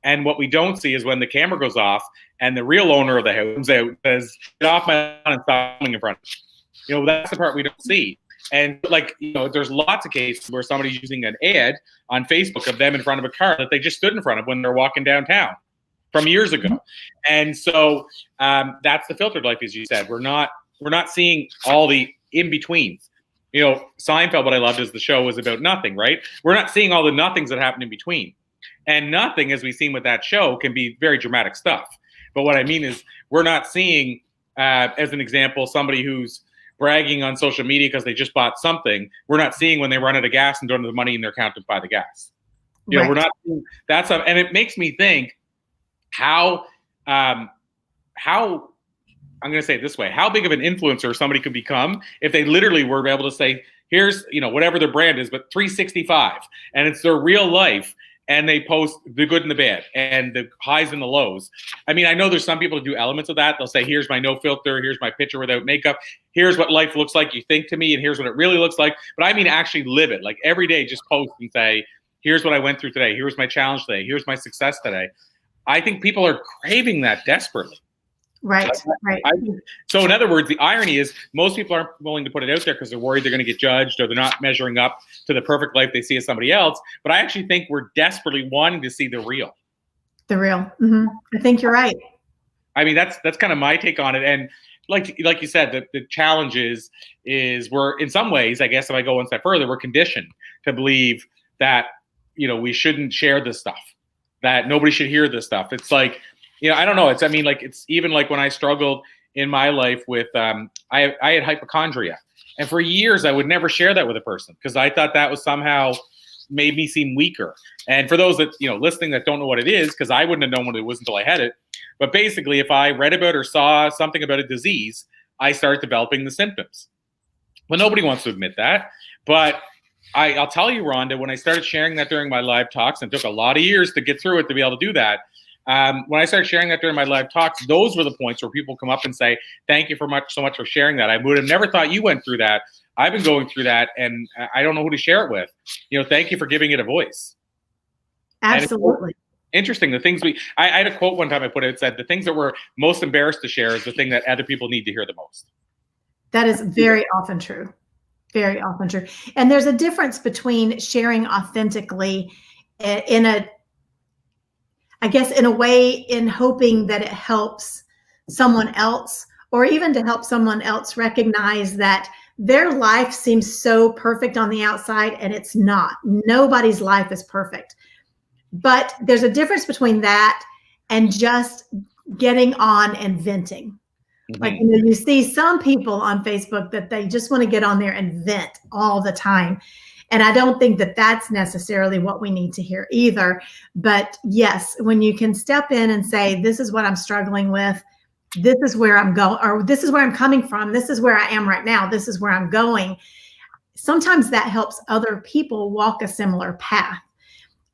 S1: And what we don't see is when the camera goes off and the real owner of the house says, get off my lawn and stop filming in front of me. You know, that's the part we don't see. And like, you know, there's lots of cases where somebody's using an ad on Facebook of them in front of a car that they just stood in front of when they're walking downtown from years ago. And so that's the filtered life, as you said. We're not seeing all the in-betweens. You know, Seinfeld, what I loved is the show was about nothing, right? We're not seeing all the nothings that happen in between. And nothing, as we've seen with that show, can be very dramatic stuff. But what I mean is, we're not seeing, as an example, somebody who's bragging on social media because they just bought something. We're not seeing when they run out of gas and don't have the money in their account to buy the gas. You know, we're not seeing that stuff. And it makes me think how I'm going to say it this way, how big of an influencer somebody could become if they literally were able to say, here's, you know, whatever their brand is, but 365, and it's their real life. And they post the good and the bad and the highs and the lows. I mean, I know there's some people who do elements of that. They'll say, here's my no filter. Here's my picture without makeup. Here's what life looks like, you think, to me. And here's what it really looks like. But I mean, actually live it. Like every day, just post and say, here's what I went through today. Here's my challenge today. Here's my success today. I think people are craving that desperately.
S7: Right.
S1: So in other words, the irony is most people aren't willing to put it out there because they're worried they're going to get judged or they're not measuring up to the perfect life they see as somebody else. But I actually think we're desperately wanting to see the real.
S7: The real. Mm-hmm. I think you're right.
S1: I mean, that's kind of my take on it. And like you said, the challenge is we're, in some ways, I guess if I go one step further, we're conditioned to believe that, you know, we shouldn't share this stuff, that nobody should hear this stuff. It's like, you know, I don't know. It's even like when I struggled in my life with, I had hypochondria, and for years I would never share that with a person because I thought that was somehow made me seem weaker. And for those that, you know, listening that don't know what it is, because I wouldn't have known what it was until I had it. But basically, if I read about or saw something about a disease, I started developing the symptoms. Well, nobody wants to admit that, but I'll tell you, Rhonda, when I started sharing that during my live talks, and it took a lot of years to get through it to be able to do that. When I started sharing that during my live talks, those were the points where people come up and say, thank you so much for sharing that. I would have never thought you went through that. I've been going through that, and I don't know who to share it with. Thank you for giving it a voice.
S7: Absolutely.
S1: Interesting. The things I had a quote one time I put it said, the things that we're most embarrassed to share is the thing that other people need to hear the most.
S7: That is very often true. Very often true. And there's a difference between sharing authentically in a way in hoping that it helps someone else, or even to help someone else recognize that their life seems so perfect on the outside, and it's not. Nobody's life is perfect. But there's a difference between that and just getting on and venting. Like, you see some people on Facebook that they just want to get on there and vent all the time. And I don't think that that's necessarily what we need to hear either. But yes, when you can step in and say, this is what I'm struggling with, this is where I'm going, or this is where I'm coming from, this is where I am right now, this is where I'm going. Sometimes that helps other people walk a similar path.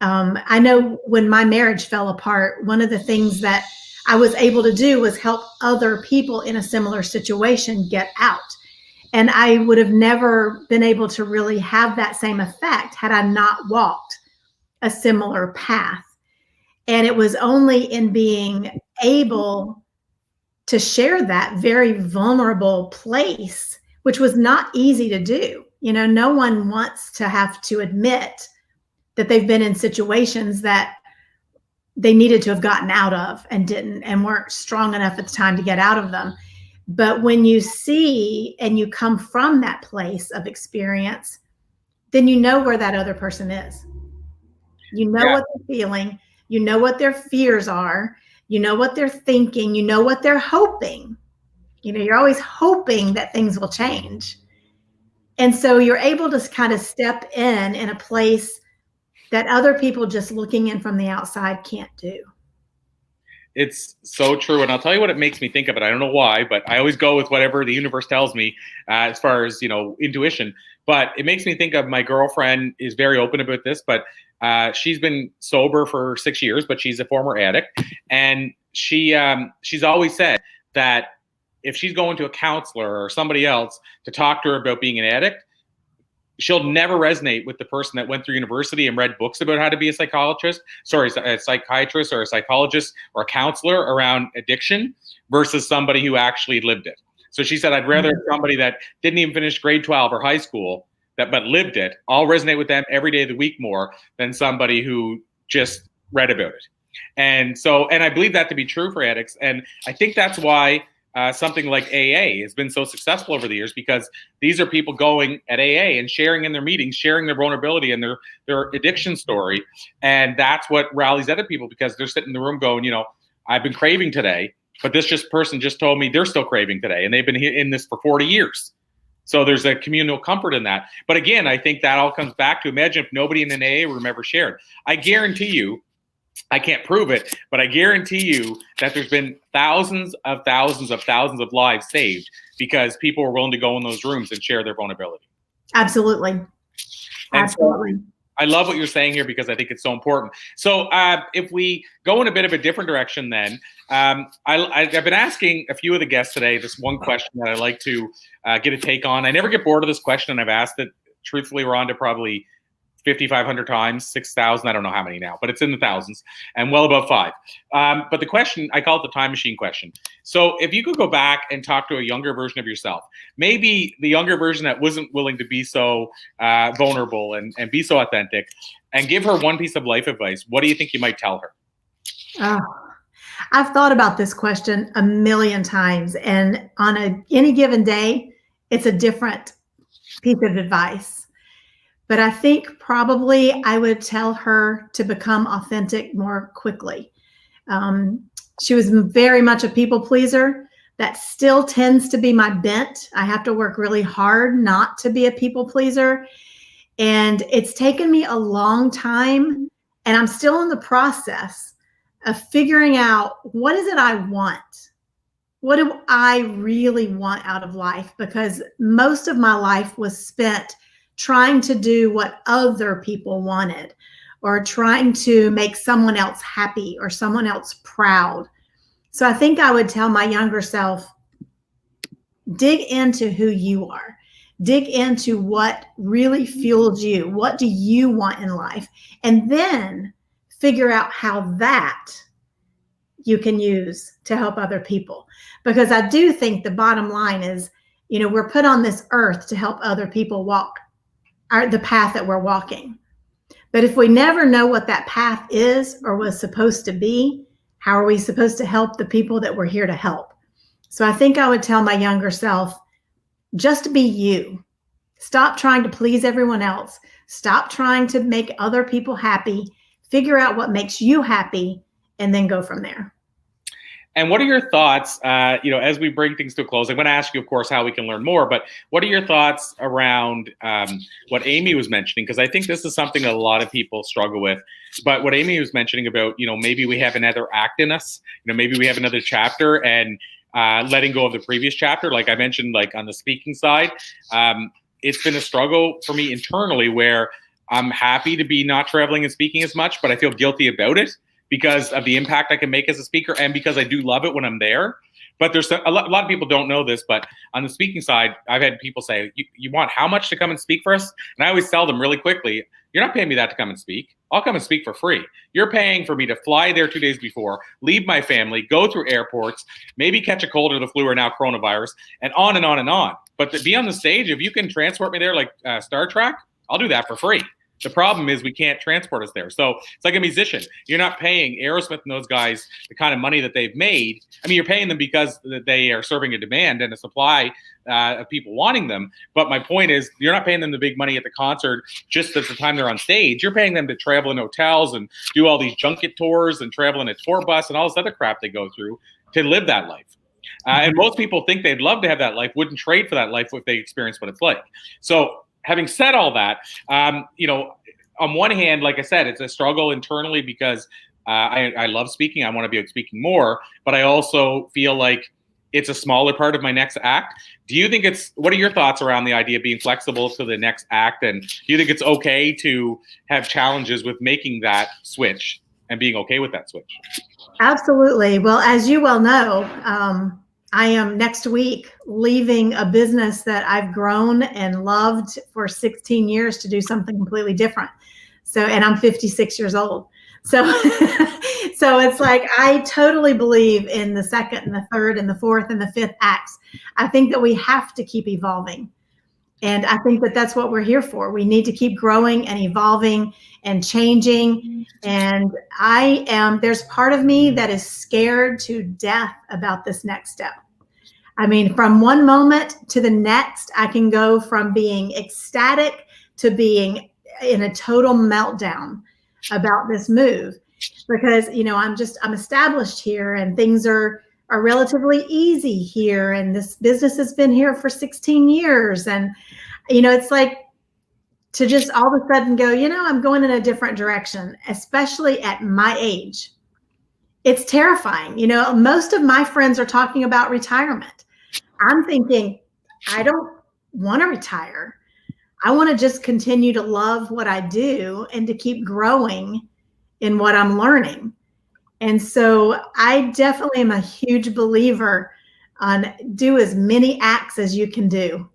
S7: I know when my marriage fell apart, one of the things that I was able to do was help other people in a similar situation get out. And I would have never been able to really have that same effect had I not walked a similar path. And it was only in being able to share that very vulnerable place, which was not easy to do. No one wants to have to admit that they've been in situations that they needed to have gotten out of and didn't, and weren't strong enough at the time to get out of them. But when you see and you come from that place of experience, then you know where that other person is. You know what they're feeling. You know what their fears are. You know what they're thinking. You know what they're hoping. You're always hoping that things will change. And so you're able to kind of step in a place that other people just looking in from the outside can't do.
S1: It's so true. And I'll tell you what it makes me think of it. I don't know why, but I always go with whatever the universe tells me as far as, intuition. But it makes me think of my girlfriend is very open about this, but she's been sober for 6 years, but she's a former addict. And she's always said that if she's going to a counselor or somebody else to talk to her about being an addict, she'll never resonate with the person that went through university and read books about how to be a psychiatrist or a psychologist or a counselor around addiction versus somebody who actually lived it. So she said, I'd rather somebody that didn't even finish grade 12 or high school but lived it. I'll resonate with them every day of the week more than somebody who just read about it. And I believe that to be true for addicts. And I think that's why something like AA has been so successful over the years, because these are people going at AA and sharing in their meetings, sharing their vulnerability and their addiction story. And that's what rallies other people, because they're sitting in the room going, I've been craving today, but this person just told me they're still craving today. And they've been in this for 40 years. So there's a communal comfort in that. But again, I think that all comes back to, imagine if nobody in an AA room ever shared. I guarantee you, I can't prove it, but I guarantee you that there's been thousands of lives saved because people were willing to go in those rooms and share their vulnerability.
S7: Absolutely. Absolutely.
S1: So I love what you're saying here, because I think it's so important. So if we go in a bit of a different direction then, I've been asking a few of the guests today this one question that I like to get a take on. I never get bored of this question, and I've asked it, truthfully, Rhonda, probably 5,500 times, 6,000, I don't know how many now, but it's in the thousands and well above 5. But the question, I call it the time machine question. So if you could go back and talk to a younger version of yourself, maybe the younger version that wasn't willing to be so vulnerable and be so authentic, and give her one piece of life advice, what do you think you might tell her?
S7: I've thought about this question a million times, and on any given day, it's a different piece of advice. But I think probably I would tell her to become authentic more quickly. She was very much a people pleaser. That still tends to be my bent. I have to work really hard not to be a people pleaser. And it's taken me a long time, and I'm still in the process of figuring out, what is it I want? what do I really want out of life? Because most of my life was spent trying to do what other people wanted, or trying to make someone else happy or someone else proud. So I think I would tell my younger self, dig into who you are. Dig into what really fuels you. What do you want in life? And then figure out how that you can use to help other people. Because I do think the bottom line is, we're put on this earth to help other people walk the path that we're walking. But if we never know what that path is or was supposed to be, how are we supposed to help the people that we're here to help? So I think I would tell my younger self, just be you. Stop trying to please everyone else. Stop trying to make other people happy. Figure out what makes you happy, and then go from there.
S1: And what are your thoughts, as we bring things to a close? I'm going to ask you, of course, how we can learn more, but what are your thoughts around what Amy was mentioning? Because I think this is something that a lot of people struggle with. But what Amy was mentioning about, maybe we have another act in us, maybe we have another chapter, and letting go of the previous chapter. Like I mentioned, like on the speaking side, it's been a struggle for me internally where I'm happy to be not traveling and speaking as much, but I feel guilty about it, because of the impact I can make as a speaker, and because I do love it when I'm there. But there's a lot of people don't know this, but on the speaking side, I've had people say, you want how much to come and speak for us? And I always tell them really quickly, you're not paying me that to come and speak. I'll come and speak for free. You're paying for me to fly there 2 days before, leave my family, go through airports, maybe catch a cold or the flu or now coronavirus, and on and on and on. But to be on the stage, if you can transport me there like Star Trek, I'll do that for free. The problem is we can't transport us there. So it's like a musician. You're not paying Aerosmith and those guys the kind of money that they've made. I mean, you're paying them because they are serving a demand and a supply of people wanting them. But my point is, you're not paying them the big money at the concert just at the time they're on stage. You're paying them to travel in hotels and do all these junket tours and travel in a tour bus and all this other crap they go through to live that life. And most people think they'd love to have that life, wouldn't trade for that life if they experience what it's like. So having said all that, on one hand, like I said, it's a struggle internally because I love speaking. I want to be speaking more, but I also feel like it's a smaller part of my next act. Do you think what are your thoughts around the idea of being flexible to the next act? And do you think it's okay to have challenges with making that switch and being okay with that switch?
S7: Absolutely. Well, as you well know, I am next week leaving a business that I've grown and loved for 16 years to do something completely different. So, and I'm 56 years old. So, so it's like, I totally believe in the second and the third and the fourth and the fifth acts. I think that we have to keep evolving. And I think that that's what we're here for. We need to keep growing and evolving and changing. And there's part of me that is scared to death about this next step. I mean, from one moment to the next, I can go from being ecstatic to being in a total meltdown about this move, because, I'm established here and things are relatively easy here. And this business has been here for 16 years. And, it's like to just all of a sudden go, I'm going in a different direction, especially at my age. It's terrifying. Most of my friends are talking about retirement. I'm thinking, I don't want to retire. I want to just continue to love what I do and to keep growing in what I'm learning. And so I definitely am a huge believer on do as many acts as you can do.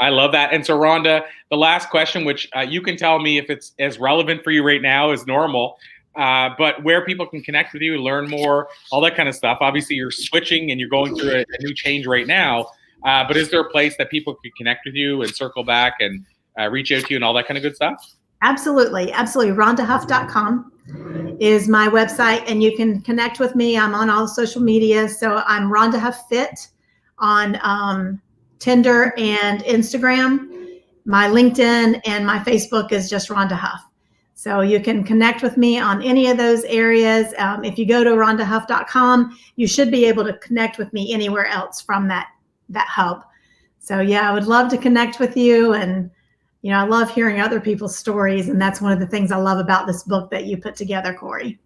S1: I love that. And so Rhonda, the last question, which you can tell me if it's as relevant for you right now as normal, but where people can connect with you, learn more, all that kind of stuff. Obviously, you're switching and you're going through a new change right now. But is there a place that people could connect with you and circle back and reach out to you and all that kind of good stuff?
S7: Absolutely. Absolutely. RhondaHuff.com is my website, and you can connect with me. I'm on all social media. So I'm Rhonda Huff Fit on Tinder and Instagram. My LinkedIn and my Facebook is just Rhonda Huff. So you can connect with me on any of those areas. If you go to RhondaHuff.com, you should be able to connect with me anywhere else from that hub. So yeah, I would love to connect with you. And, I love hearing other people's stories. And that's one of the things I love about this book that you put together, Corey.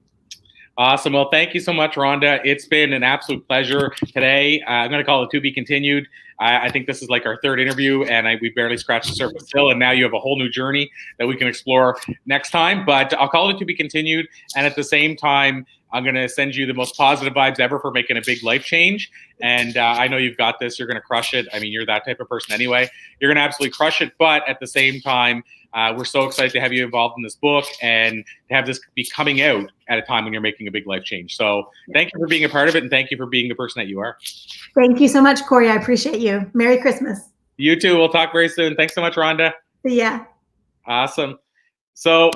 S1: Awesome. Well, thank you so much, Rhonda. It's been an absolute pleasure today. I'm going to call it to be continued. I think this is like our third interview, and we barely scratched the surface still. And now you have a whole new journey that we can explore next time. But I'll call it to be continued. And at the same time, I'm going to send you the most positive vibes ever for making a big life change. And I know you've got this. You're going to crush it. I mean, you're that type of person anyway. You're going to absolutely crush it. But at the same time, we're so excited to have you involved in this book and to have this be coming out at a time when you're making a big life change. So thank you for being a part of it, and thank you for being the person that you are.
S7: Thank you so much, Corey. I appreciate you. Merry Christmas.
S1: You too. We'll talk very soon. Thanks so much, Rhonda.
S7: See ya.
S1: Awesome. So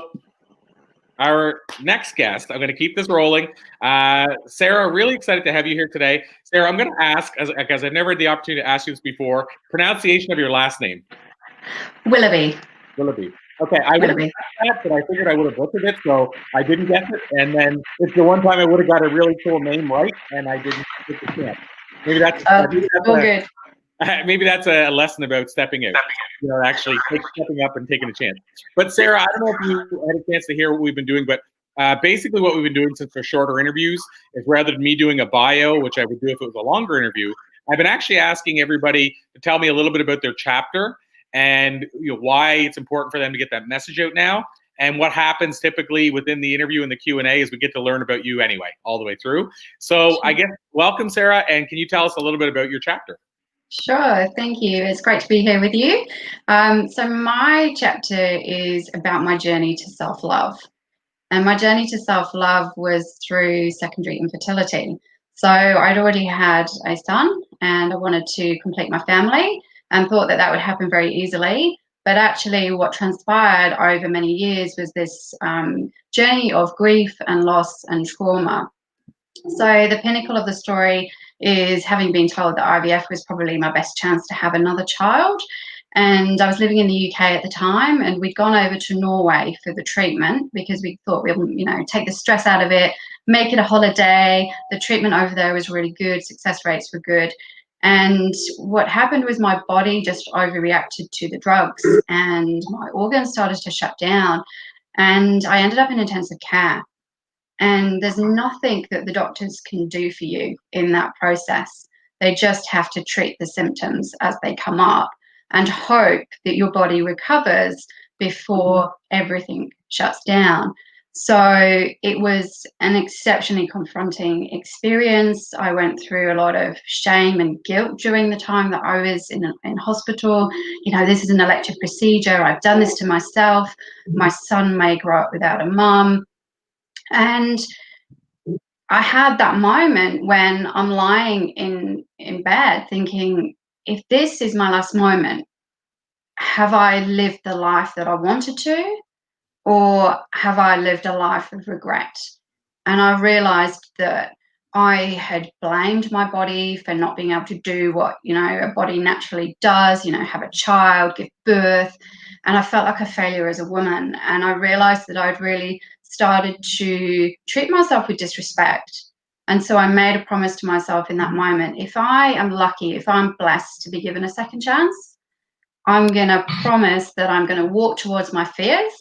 S1: our next guest, I'm going to keep this rolling. Sarah, really excited to have you here today. Sarah, I'm going to ask, because I've never had the opportunity to ask you this before, pronunciation of your last name.
S8: Willoughby.
S1: Willoughby. Okay, I would have guessed that, but I figured I would have butchered it, so I didn't guess it. And then it's the one time I would have got a really cool name right, and I didn't get the chance. Maybe that's
S8: good.
S1: Maybe that's a lesson about stepping out. You know, actually stepping up and taking a chance. But Sarah, I don't know if you had a chance to hear what we've been doing, but basically what we've been doing since for shorter interviews is rather than me doing a bio, which I would do if it was a longer interview, I've been actually asking everybody to tell me a little bit about their chapter and why it's important for them to get that message out now. And what happens typically within the interview and the Q&A is we get to learn about you anyway, all the way through. So I guess, welcome, Sarah, and can you tell us a little bit about your chapter?
S8: Sure, thank you. It's great to be here with you. So my chapter is about my journey to self-love. And my journey to self-love was through secondary infertility. So I'd already had a son and I wanted to complete my family and thought that would happen very easily. But actually what transpired over many years was this journey of grief and loss and trauma. So the pinnacle of the story is having been told that IVF was probably my best chance to have another child. And I was living in the UK at the time, and we'd gone over to Norway for the treatment because we thought we would, take the stress out of it, make it a holiday. The treatment over there was really good, success rates were good. And what happened was my body just overreacted to the drugs and my organs started to shut down. And I ended up in intensive care. And there's nothing that the doctors can do for you in that process. They just have to treat the symptoms as they come up and hope that your body recovers before everything shuts down. So it was an exceptionally confronting experience. I went through a lot of shame and guilt during the time that I was in hospital. This is an elective procedure. I've done this to myself. My son may grow up without a mum. And I had that moment when I'm lying in bed thinking, if this is my last moment, have I lived the life that I wanted to? Or have I lived a life of regret? And I realized that I had blamed my body for not being able to do what, a body naturally does, have a child, give birth. And I felt like a failure as a woman. And I realized that I'd really started to treat myself with disrespect. And so I made a promise to myself in that moment, if I am lucky, if I'm blessed to be given a second chance, I'm going to promise that I'm going to walk towards my fears.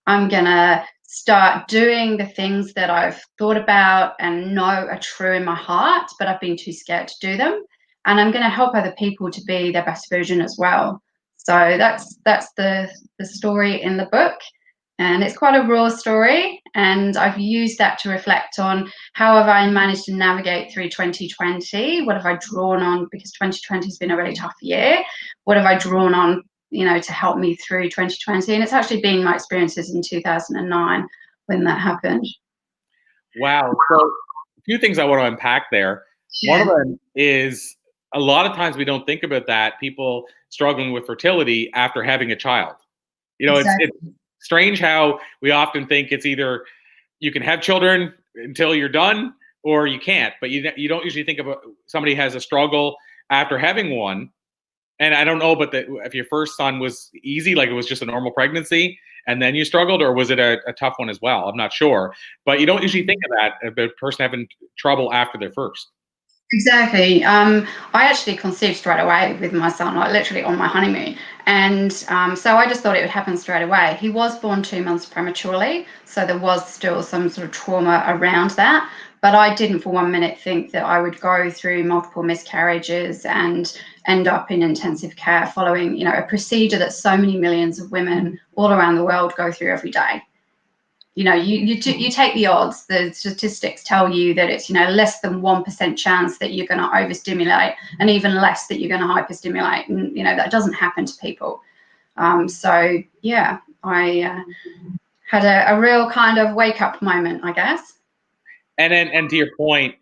S8: I'm going to start doing the things that I've thought about and know are true in my heart, but I've been too scared to do them. And I'm going to help other people to be their best version as well. So that's the story in the book. And it's quite a raw story. And I've used that to reflect on how have I managed to navigate through 2020? What have I drawn on? Because 2020 has been a really tough year. What have I drawn on, to help me through 2020? And it's actually been my experiences in 2009 when that happened.
S1: Wow. So a few things I want to unpack there.
S8: Yeah.
S1: One of them is a lot of times we don't think about that, people struggling with fertility after having a child.
S8: Exactly.
S1: It's strange how we often think it's either you can have children until you're done or you can't, but you don't usually think of somebody has a struggle after having one. And I don't know, but if your first son was easy, like it was just a normal pregnancy and then you struggled, or was it a tough one as well? I'm not sure, but you don't usually think of that, about a person having trouble after their first.
S8: Exactly. I actually conceived straight away with my son, like literally on my honeymoon. And so I just thought it would happen straight away. He was born 2 months prematurely, so there was still some sort of trauma around that. But I didn't for 1 minute think that I would go through multiple miscarriages and end up in intensive care following, a procedure that so many millions of women all around the world go through every day. You take the odds. The statistics tell you that it's less than 1% chance that you're going to overstimulate, and even less that you're going to hyperstimulate, and that doesn't happen to people. So yeah, I had a real kind of wake up moment, I guess.
S1: And to your point,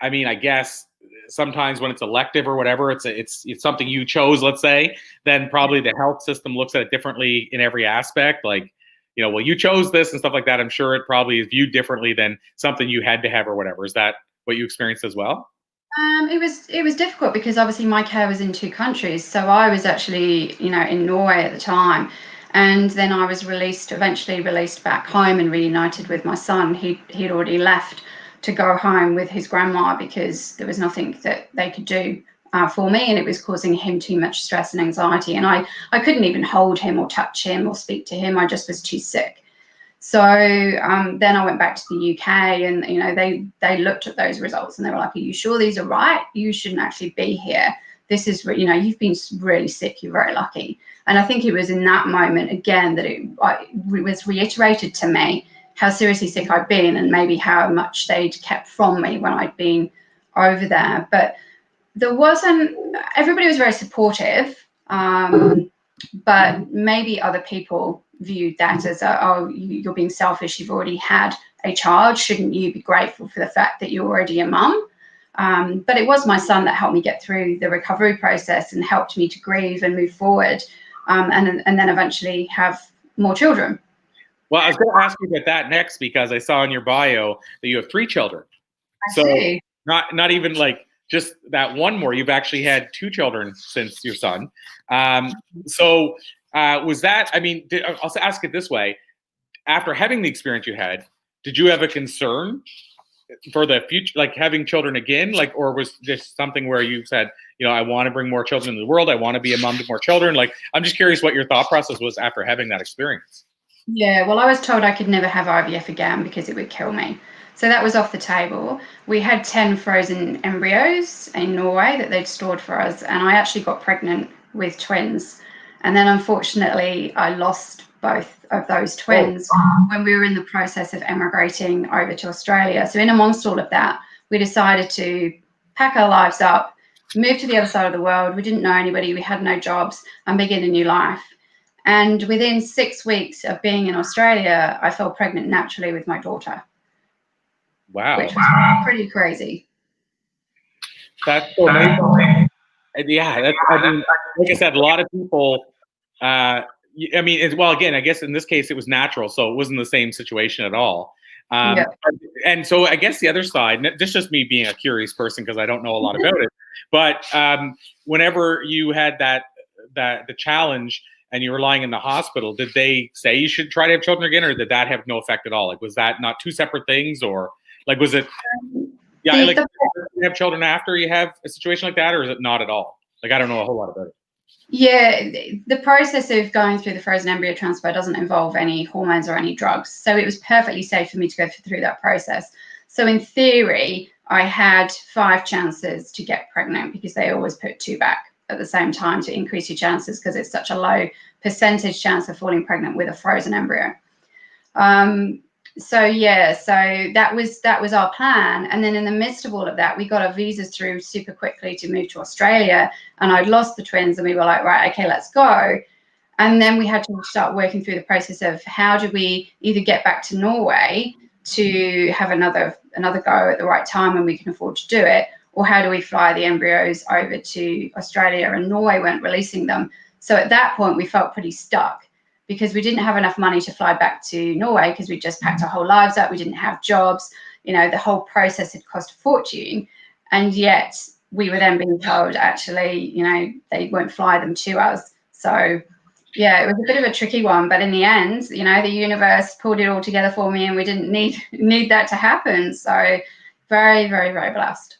S1: I mean, I guess sometimes when it's elective or whatever, it's something you chose, let's say, then probably the health system looks at it differently in every aspect. Like, well, you chose this and stuff like that. I'm sure it probably is viewed differently than something you had to have or whatever. Is that what you experienced as well?
S8: It was difficult because obviously my care was in 2 countries. So I was actually, in Norway at the time. And then I was eventually released back home and reunited with my son. He'd already left to go home with his grandma because there was nothing that they could do for me, and it was causing him too much stress and anxiety. And I couldn't even hold him or touch him or speak to him. I just was too sick. So then I went back to the UK, and they looked at those results and they were like, "Are you sure these are right? You shouldn't actually be here. This is, you've been really sick. You're very lucky." And I think it was in that moment again that it was reiterated to me how seriously sick I'd been, and maybe how much they'd kept from me when I'd been over there. But everybody was very supportive, but maybe other people viewed that as you're being selfish, you've already had a child, shouldn't you be grateful for the fact that you're already a mum? But it was my son that helped me get through the recovery process and helped me to grieve and move forward, and then eventually have more children.
S1: Well, I was going to ask you about that next, because I saw in your bio that you have 3 children.
S8: I see.
S1: Not even like just that one more. You've actually had 2 children since your son. Was that, I'll ask it this way. After having the experience you had, did you have a concern for the future, like having children again? Like, or was this something where you said, I want to bring more children into the world. I want to be a mom to more children. Like, I'm just curious what your thought process was after having that experience.
S8: Yeah, well, I was told I could never have IVF again because it would kill me. So that was off the table. We had 10 frozen embryos in Norway that they'd stored for us, and I actually got pregnant with twins. And then unfortunately, I lost both of those twins when we were in the process of emigrating over to Australia. So in amongst all of that, we decided to pack our lives up, move to the other side of the world. We didn't know anybody, we had no jobs, and begin a new life. And within 6 weeks of being in Australia, I fell pregnant naturally with my daughter.
S1: Wow.
S8: Which was pretty crazy.
S1: That's so amazing. Yeah, like I said, a lot of people, again, I guess in this case it was natural, so it wasn't the same situation at all. Yeah. And so I guess the other side, this is just me being a curious person because I don't know a lot about it, but whenever you had the challenge and you were lying in the hospital, did they say you should try to have children again, or did that have no effect at all? Like, was that not 2 separate things, or like, was it, you have children after you have a situation like that, or is it not at all? Like, I don't know a whole lot about it.
S8: Yeah, the process of going through the frozen embryo transfer doesn't involve any hormones or any drugs. So it was perfectly safe for me to go through that process. So in theory, I had 5 chances to get pregnant because they always put 2 back at the same time to increase your chances, because it's such a low percentage chance of falling pregnant with a frozen embryo. So that was our plan. And then in the midst of all of that, we got our visas through super quickly to move to Australia, and I'd lost the twins, and we were like, right, okay, let's go. And then we had to start working through the process of how do we either get back to Norway to have another go at the right time when we can afford to do it, or how do we fly the embryos over to Australia, and Norway weren't releasing them. So at that point, we felt pretty stuck because we didn't have enough money to fly back to Norway because we just packed our whole lives up. We didn't have jobs. The whole process had cost a fortune. And yet we were then being told, actually, they won't fly them to us. So, yeah, it was a bit of a tricky one. But in the end, the universe pulled it all together for me, and we didn't need that to happen. So very, very, very blessed.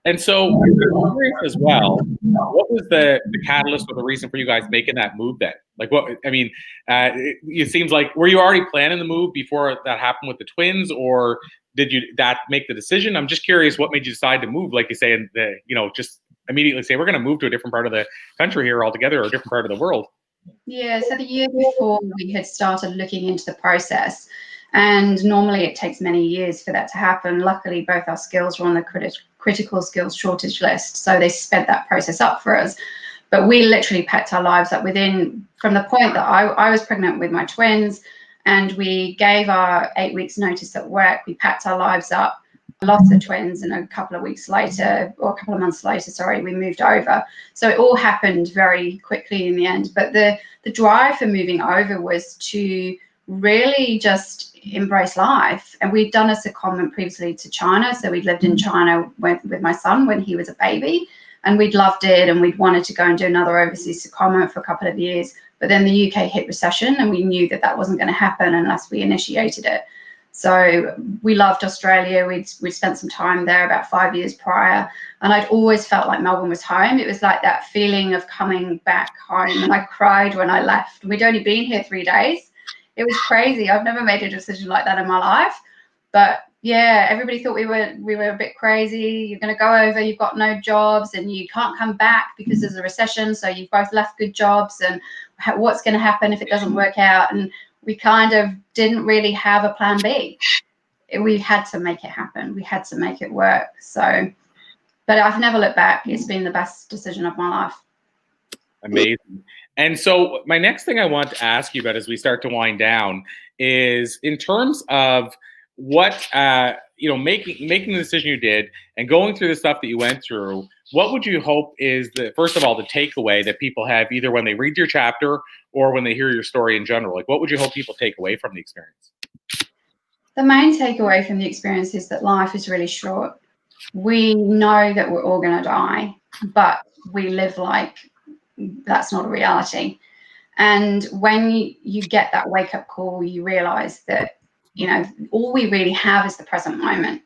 S1: And so I'm curious as well, what was the catalyst or the reason for you guys making that move then? Like what, I mean, it seems like, were you already planning the move before that happened with the twins, or did you that make the decision? I'm just curious what made you decide to move, like you say, and just immediately say, we're going to move to a different part of the country here altogether, or a different part of the world.
S8: Yeah, so the year before we had started looking into the process, and normally it takes many years for that to happen. Luckily, both our skills were on the critical skills shortage list, so they sped that process up for us. But we literally packed our lives up from the point that I was pregnant with my twins, and we gave our 8 weeks notice at work. We packed our lives up, lost the twins, and a couple of months later, we moved over. So it all happened very quickly in the end. But the drive for moving over was to really just embrace life. And we'd done a secondment previously to China. So we'd lived in China with my son when he was a baby, and we'd loved it, and we'd wanted to go and do another overseas secondment for a couple of years. But then the UK hit recession, and we knew that wasn't going to happen unless we initiated it. So we loved Australia. We'd spent some time there about 5 years prior, and I'd always felt like Melbourne was home. It was like that feeling of coming back home, and I cried when I left. We'd only been here 3 days. It was crazy. I've never made a decision like that in my life. But yeah, everybody thought we were a bit crazy. You're going to go over, you've got no jobs, and you can't come back because there's a recession. So you've both left good jobs, and what's going to happen if it doesn't work out? And we kind of didn't really have a plan B. We had to make it happen. We had to make it work. So, but I've never looked back. It's been the best decision of my life.
S1: Amazing. And so my next thing I want to ask you about as we start to wind down is in terms of what, making the decision you did and going through the stuff that you went through, what would you hope is first of all, the takeaway that people have either when they read your chapter or when they hear your story in general? Like, what would you hope people take away from the experience?
S8: The main takeaway from the experience is that life is really short. We know that we're all going to die, but we live like that's not a reality. And when you get that wake-up call, you realize that, all we really have is the present moment.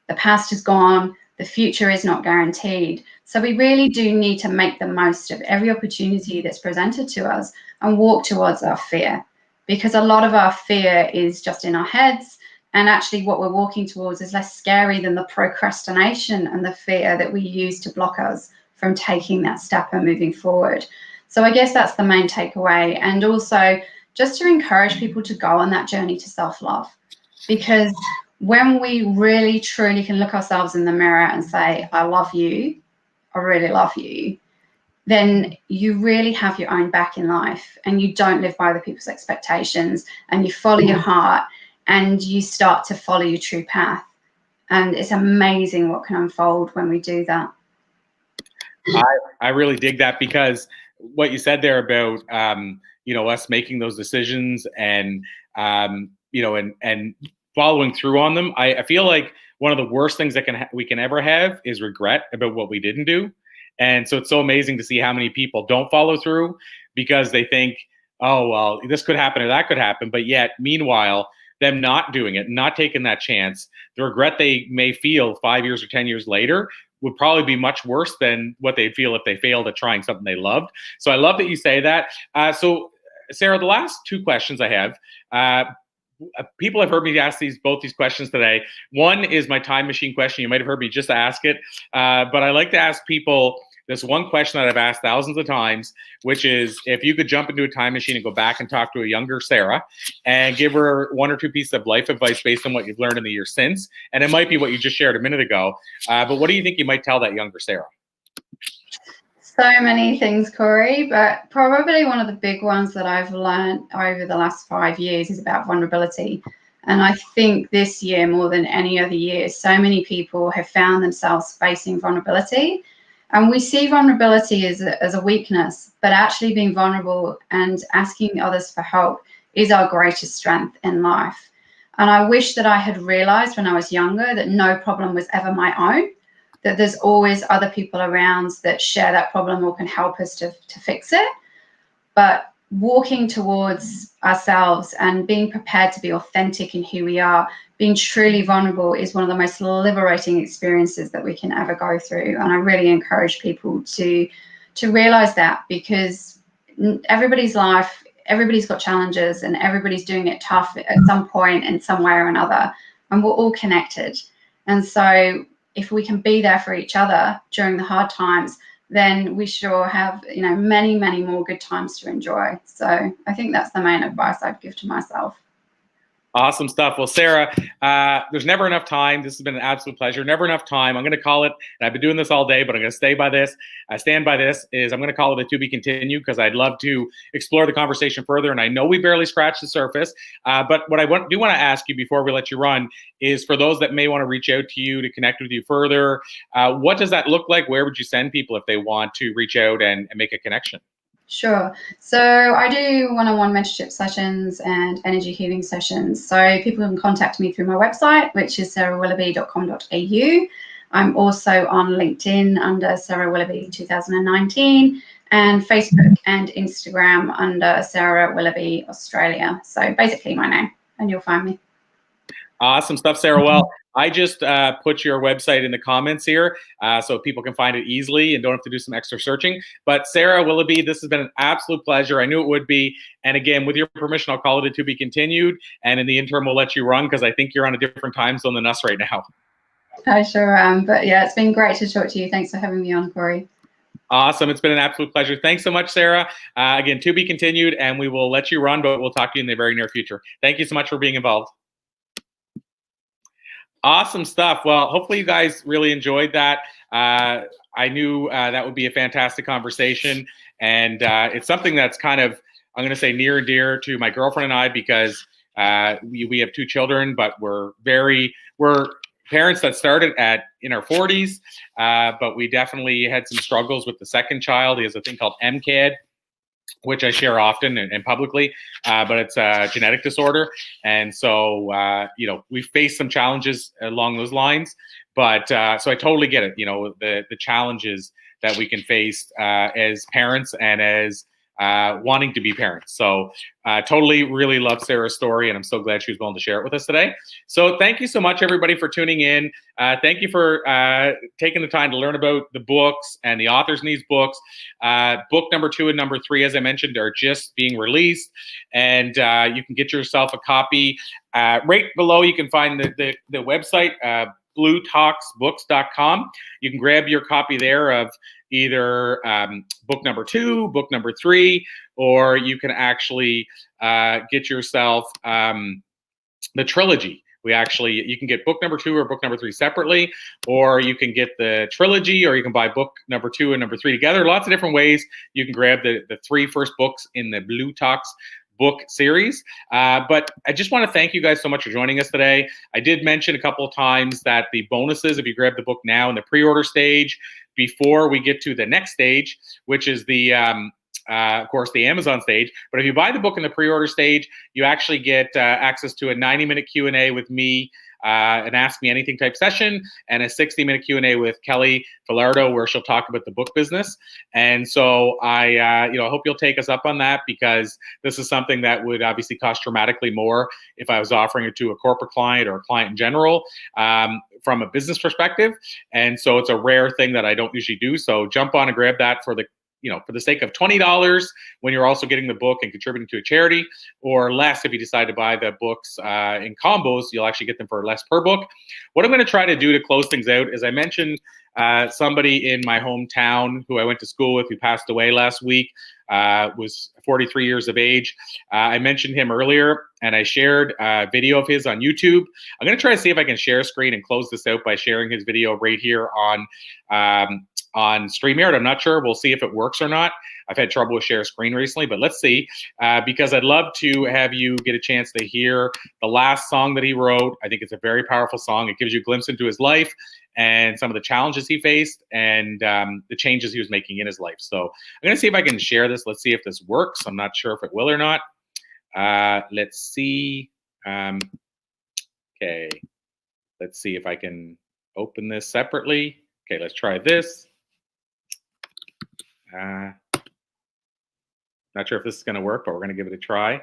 S8: The past is gone. The future is not guaranteed. So we really do need to make the most of every opportunity that's presented to us and walk towards our fear, because a lot of our fear is just in our heads. And actually what we're walking towards is less scary than the procrastination and the fear that we use to block us from taking that step and moving forward. So I guess that's the main takeaway. And also just to encourage people to go on that journey to self-love, because when we really truly can look ourselves in the mirror and say, I love you, I really love you, then you really have your own back in life, and you don't live by other people's expectations, and you follow your heart, and you start to follow your true path. And it's amazing what can unfold when we do that.
S1: I really dig that, because what you said there about us making those decisions and and following through on them, I feel like one of the worst things that we can ever have is regret about what we didn't do. And so it's so amazing to see how many people don't follow through because they think, oh well, this could happen or that could happen, but yet meanwhile them not doing it, not taking that chance, the regret they may feel 5 years or 10 years later would probably be much worse than what they'd feel if they failed at trying something they loved. So I love that you say that. So Sarah, the last two questions I have, people have heard me ask both these questions today. One is my time machine question. You might have heard me just ask it, but I like to ask people this one question that I've asked thousands of times, which is if you could jump into a time machine and go back and talk to a younger Sarah and give her one or two pieces of life advice based on what you've learned in the years since, and it might be what you just shared a minute ago, but what do you think you might tell that younger Sarah?
S8: So many things, Corey, but probably one of the big ones that I've learned over the last 5 years is about vulnerability. And I think this year, more than any other year, so many people have found themselves facing vulnerability. And we see vulnerability as a weakness, but actually being vulnerable and asking others for help is our greatest strength in life. And I wish that I had realized when I was younger that no problem was ever my own, that there's always other people around that share that problem or can help us to fix it. But walking towards ourselves and being prepared to be authentic in who we are, being truly vulnerable is one of the most liberating experiences that we can ever go through. And I really encourage people to realize that, because everybody's life, everybody's got challenges and everybody's doing it tough at some point in some way or another, and we're all connected. And so if we can be there for each other during the hard times, then we sure have, you know, many, many more good times to enjoy. So I think that's the main advice I'd give to myself.
S1: Awesome stuff. Well, Sarah, there's never enough time. This has been an absolute pleasure. Never enough time. I'm going to call it, and I've been doing this all day, but I'm going to stay by this. I stand by this, is I'm going to call it a to be continued, because I'd love to explore the conversation further. And I know we barely scratched the surface. But what I do want to ask you before we let you run is, for those that may want to reach out to you to connect with you further, what does that look like? Where would you send people if they want to reach out and make a connection?
S8: Sure. So I do one-on-one mentorship sessions and energy healing sessions. So people can contact me through my website, which is sarahwilloughby.com.au. I'm also on LinkedIn under Sarah Willoughby 2019, and Facebook and Instagram under Sarah Willoughby Australia. So basically my name, and you'll find me.
S1: Awesome stuff, Sarah. Well, I just put your website in the comments here so people can find it easily and don't have to do some extra searching. But Sarah Willoughby, this has been an absolute pleasure. I knew it would be. And again, with your permission, I'll call it a to be continued. And in the interim, we'll let you run, because I think you're on a different time zone than us right now.
S8: I sure am. But yeah, it's been great to talk to you. Thanks for having me on, Corey.
S1: Awesome. It's been an absolute pleasure. Thanks so much, Sarah. Again, to be continued, and we will let you run, but we'll talk to you in the very near future. Thank you so much for being involved. Awesome stuff. Well, hopefully you guys really enjoyed that. I knew that would be a fantastic conversation. And it's something that's kind of, I'm going to say, near and dear to my girlfriend and I, because we have 2 children, but we're parents that started in our 40s, but we definitely had some struggles with the second child. He has a thing called MCAD, which I share often and publicly, but it's a genetic disorder. And so, you know, we face some challenges along those lines, but so I totally get it. You know, the challenges that we can face as parents and as wanting to be parents. So totally really love Sarah's story, and I'm so glad she was willing to share it with us today. So thank you so much, everybody, for tuning in. Thank you for taking the time to learn about the books and the authors in these books. Book number 2 and number 3, as I mentioned, are just being released, and you can get yourself a copy. Right below, you can find the website, bluetalksbooks.com. You can grab your copy there of either book number 2, book number 3, or you can actually get yourself the trilogy. You can get book number 2 or book number 3 separately, or you can get the trilogy, or you can buy book number 2 and number 3 together. Lots of different ways you can grab the 3 first books in the Blue Talks book series. But I just want to thank you guys so much for joining us today. I did mention a couple of times that the bonuses, if you grab the book now in the pre-order stage, before we get to the next stage, which is the of course, the Amazon stage. But if you buy the book in the pre-order stage, you actually get access to a 90-minute Q&A with me, an Ask Me Anything type session, and a 60-minute Q&A with Kelly Filardo, where she'll talk about the book business. And so I hope you'll take us up on that, because this is something that would obviously cost dramatically more if I was offering it to a corporate client or a client in general, from a business perspective. And so it's a rare thing that I don't usually do. So jump on and grab that for the sake of $20 when you're also getting the book and contributing to a charity, or less if you decide to buy the books in combos. You'll actually get them for less per book. What I'm going to try to do to close things out is, I mentioned somebody in my hometown who I went to school with, who passed away last week, was 43 years of age. I mentioned him earlier, and I shared a video of his on YouTube. I'm going to try to see if I can share a screen and close this out by sharing his video right here on StreamYard. I'm not sure. We'll see if it works or not. I've had trouble with share screen recently, but let's see, because I'd love to have you get a chance to hear the last song that he wrote. I think it's a very powerful song. It gives you a glimpse into his life and some of the challenges he faced, and the changes he was making in his life. So I'm going to see if I can share this. Let's see if this works. I'm not sure if it will or not. Let's see. Okay. Let's see if I can open this separately. Okay, let's try this. Not sure if this is going to work, but we're going to give it a try.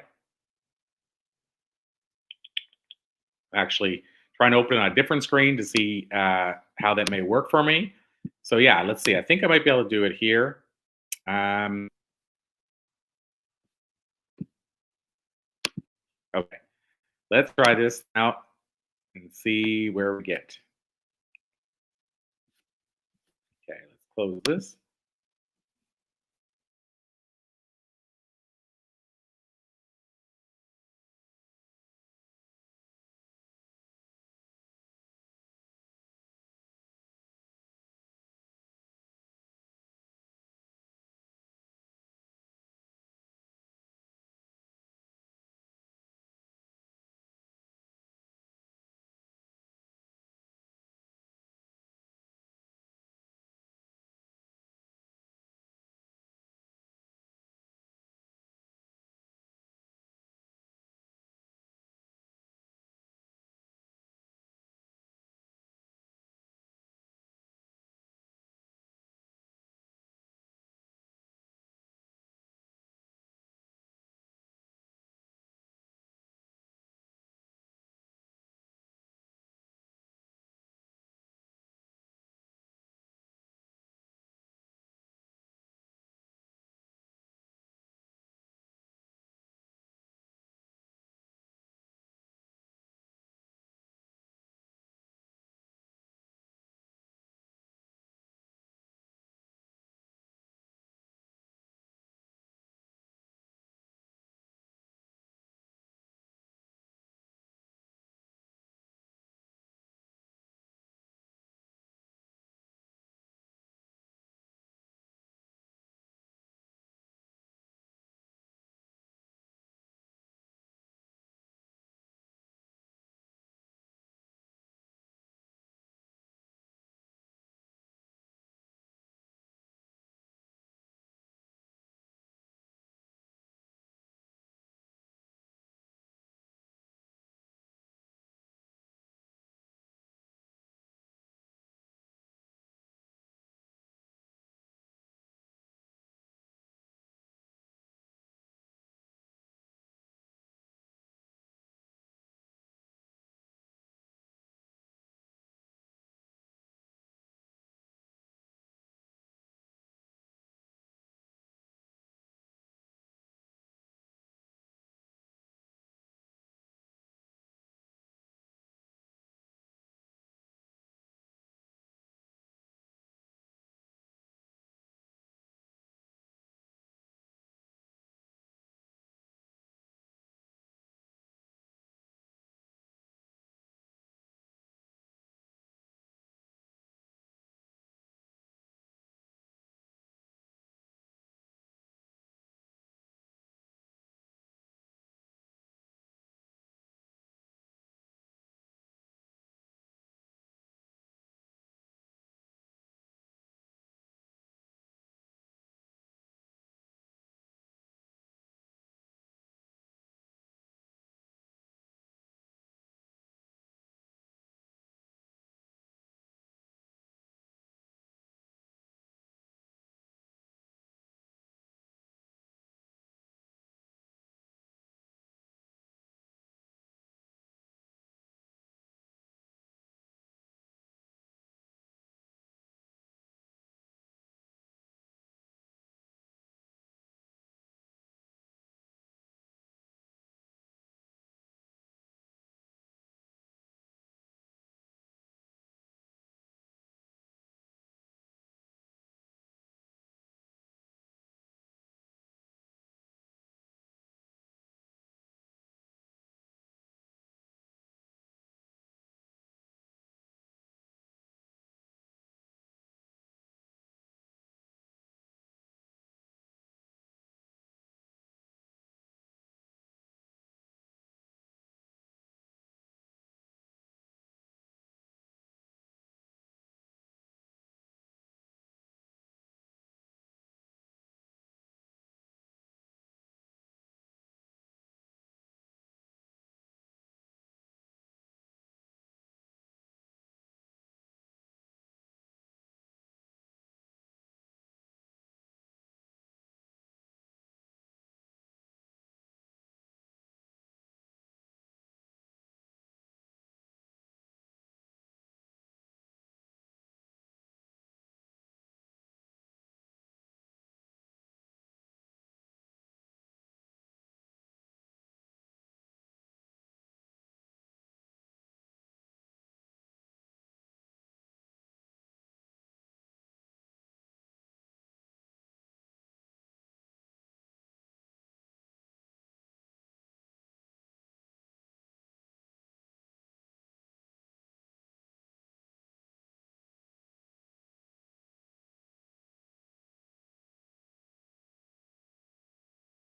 S1: Actually, trying to open on a different screen to see how that may work for me. So yeah, let's see. I think I might be able to do it here. Okay, let's try this out and see where we get. Okay, let's close this.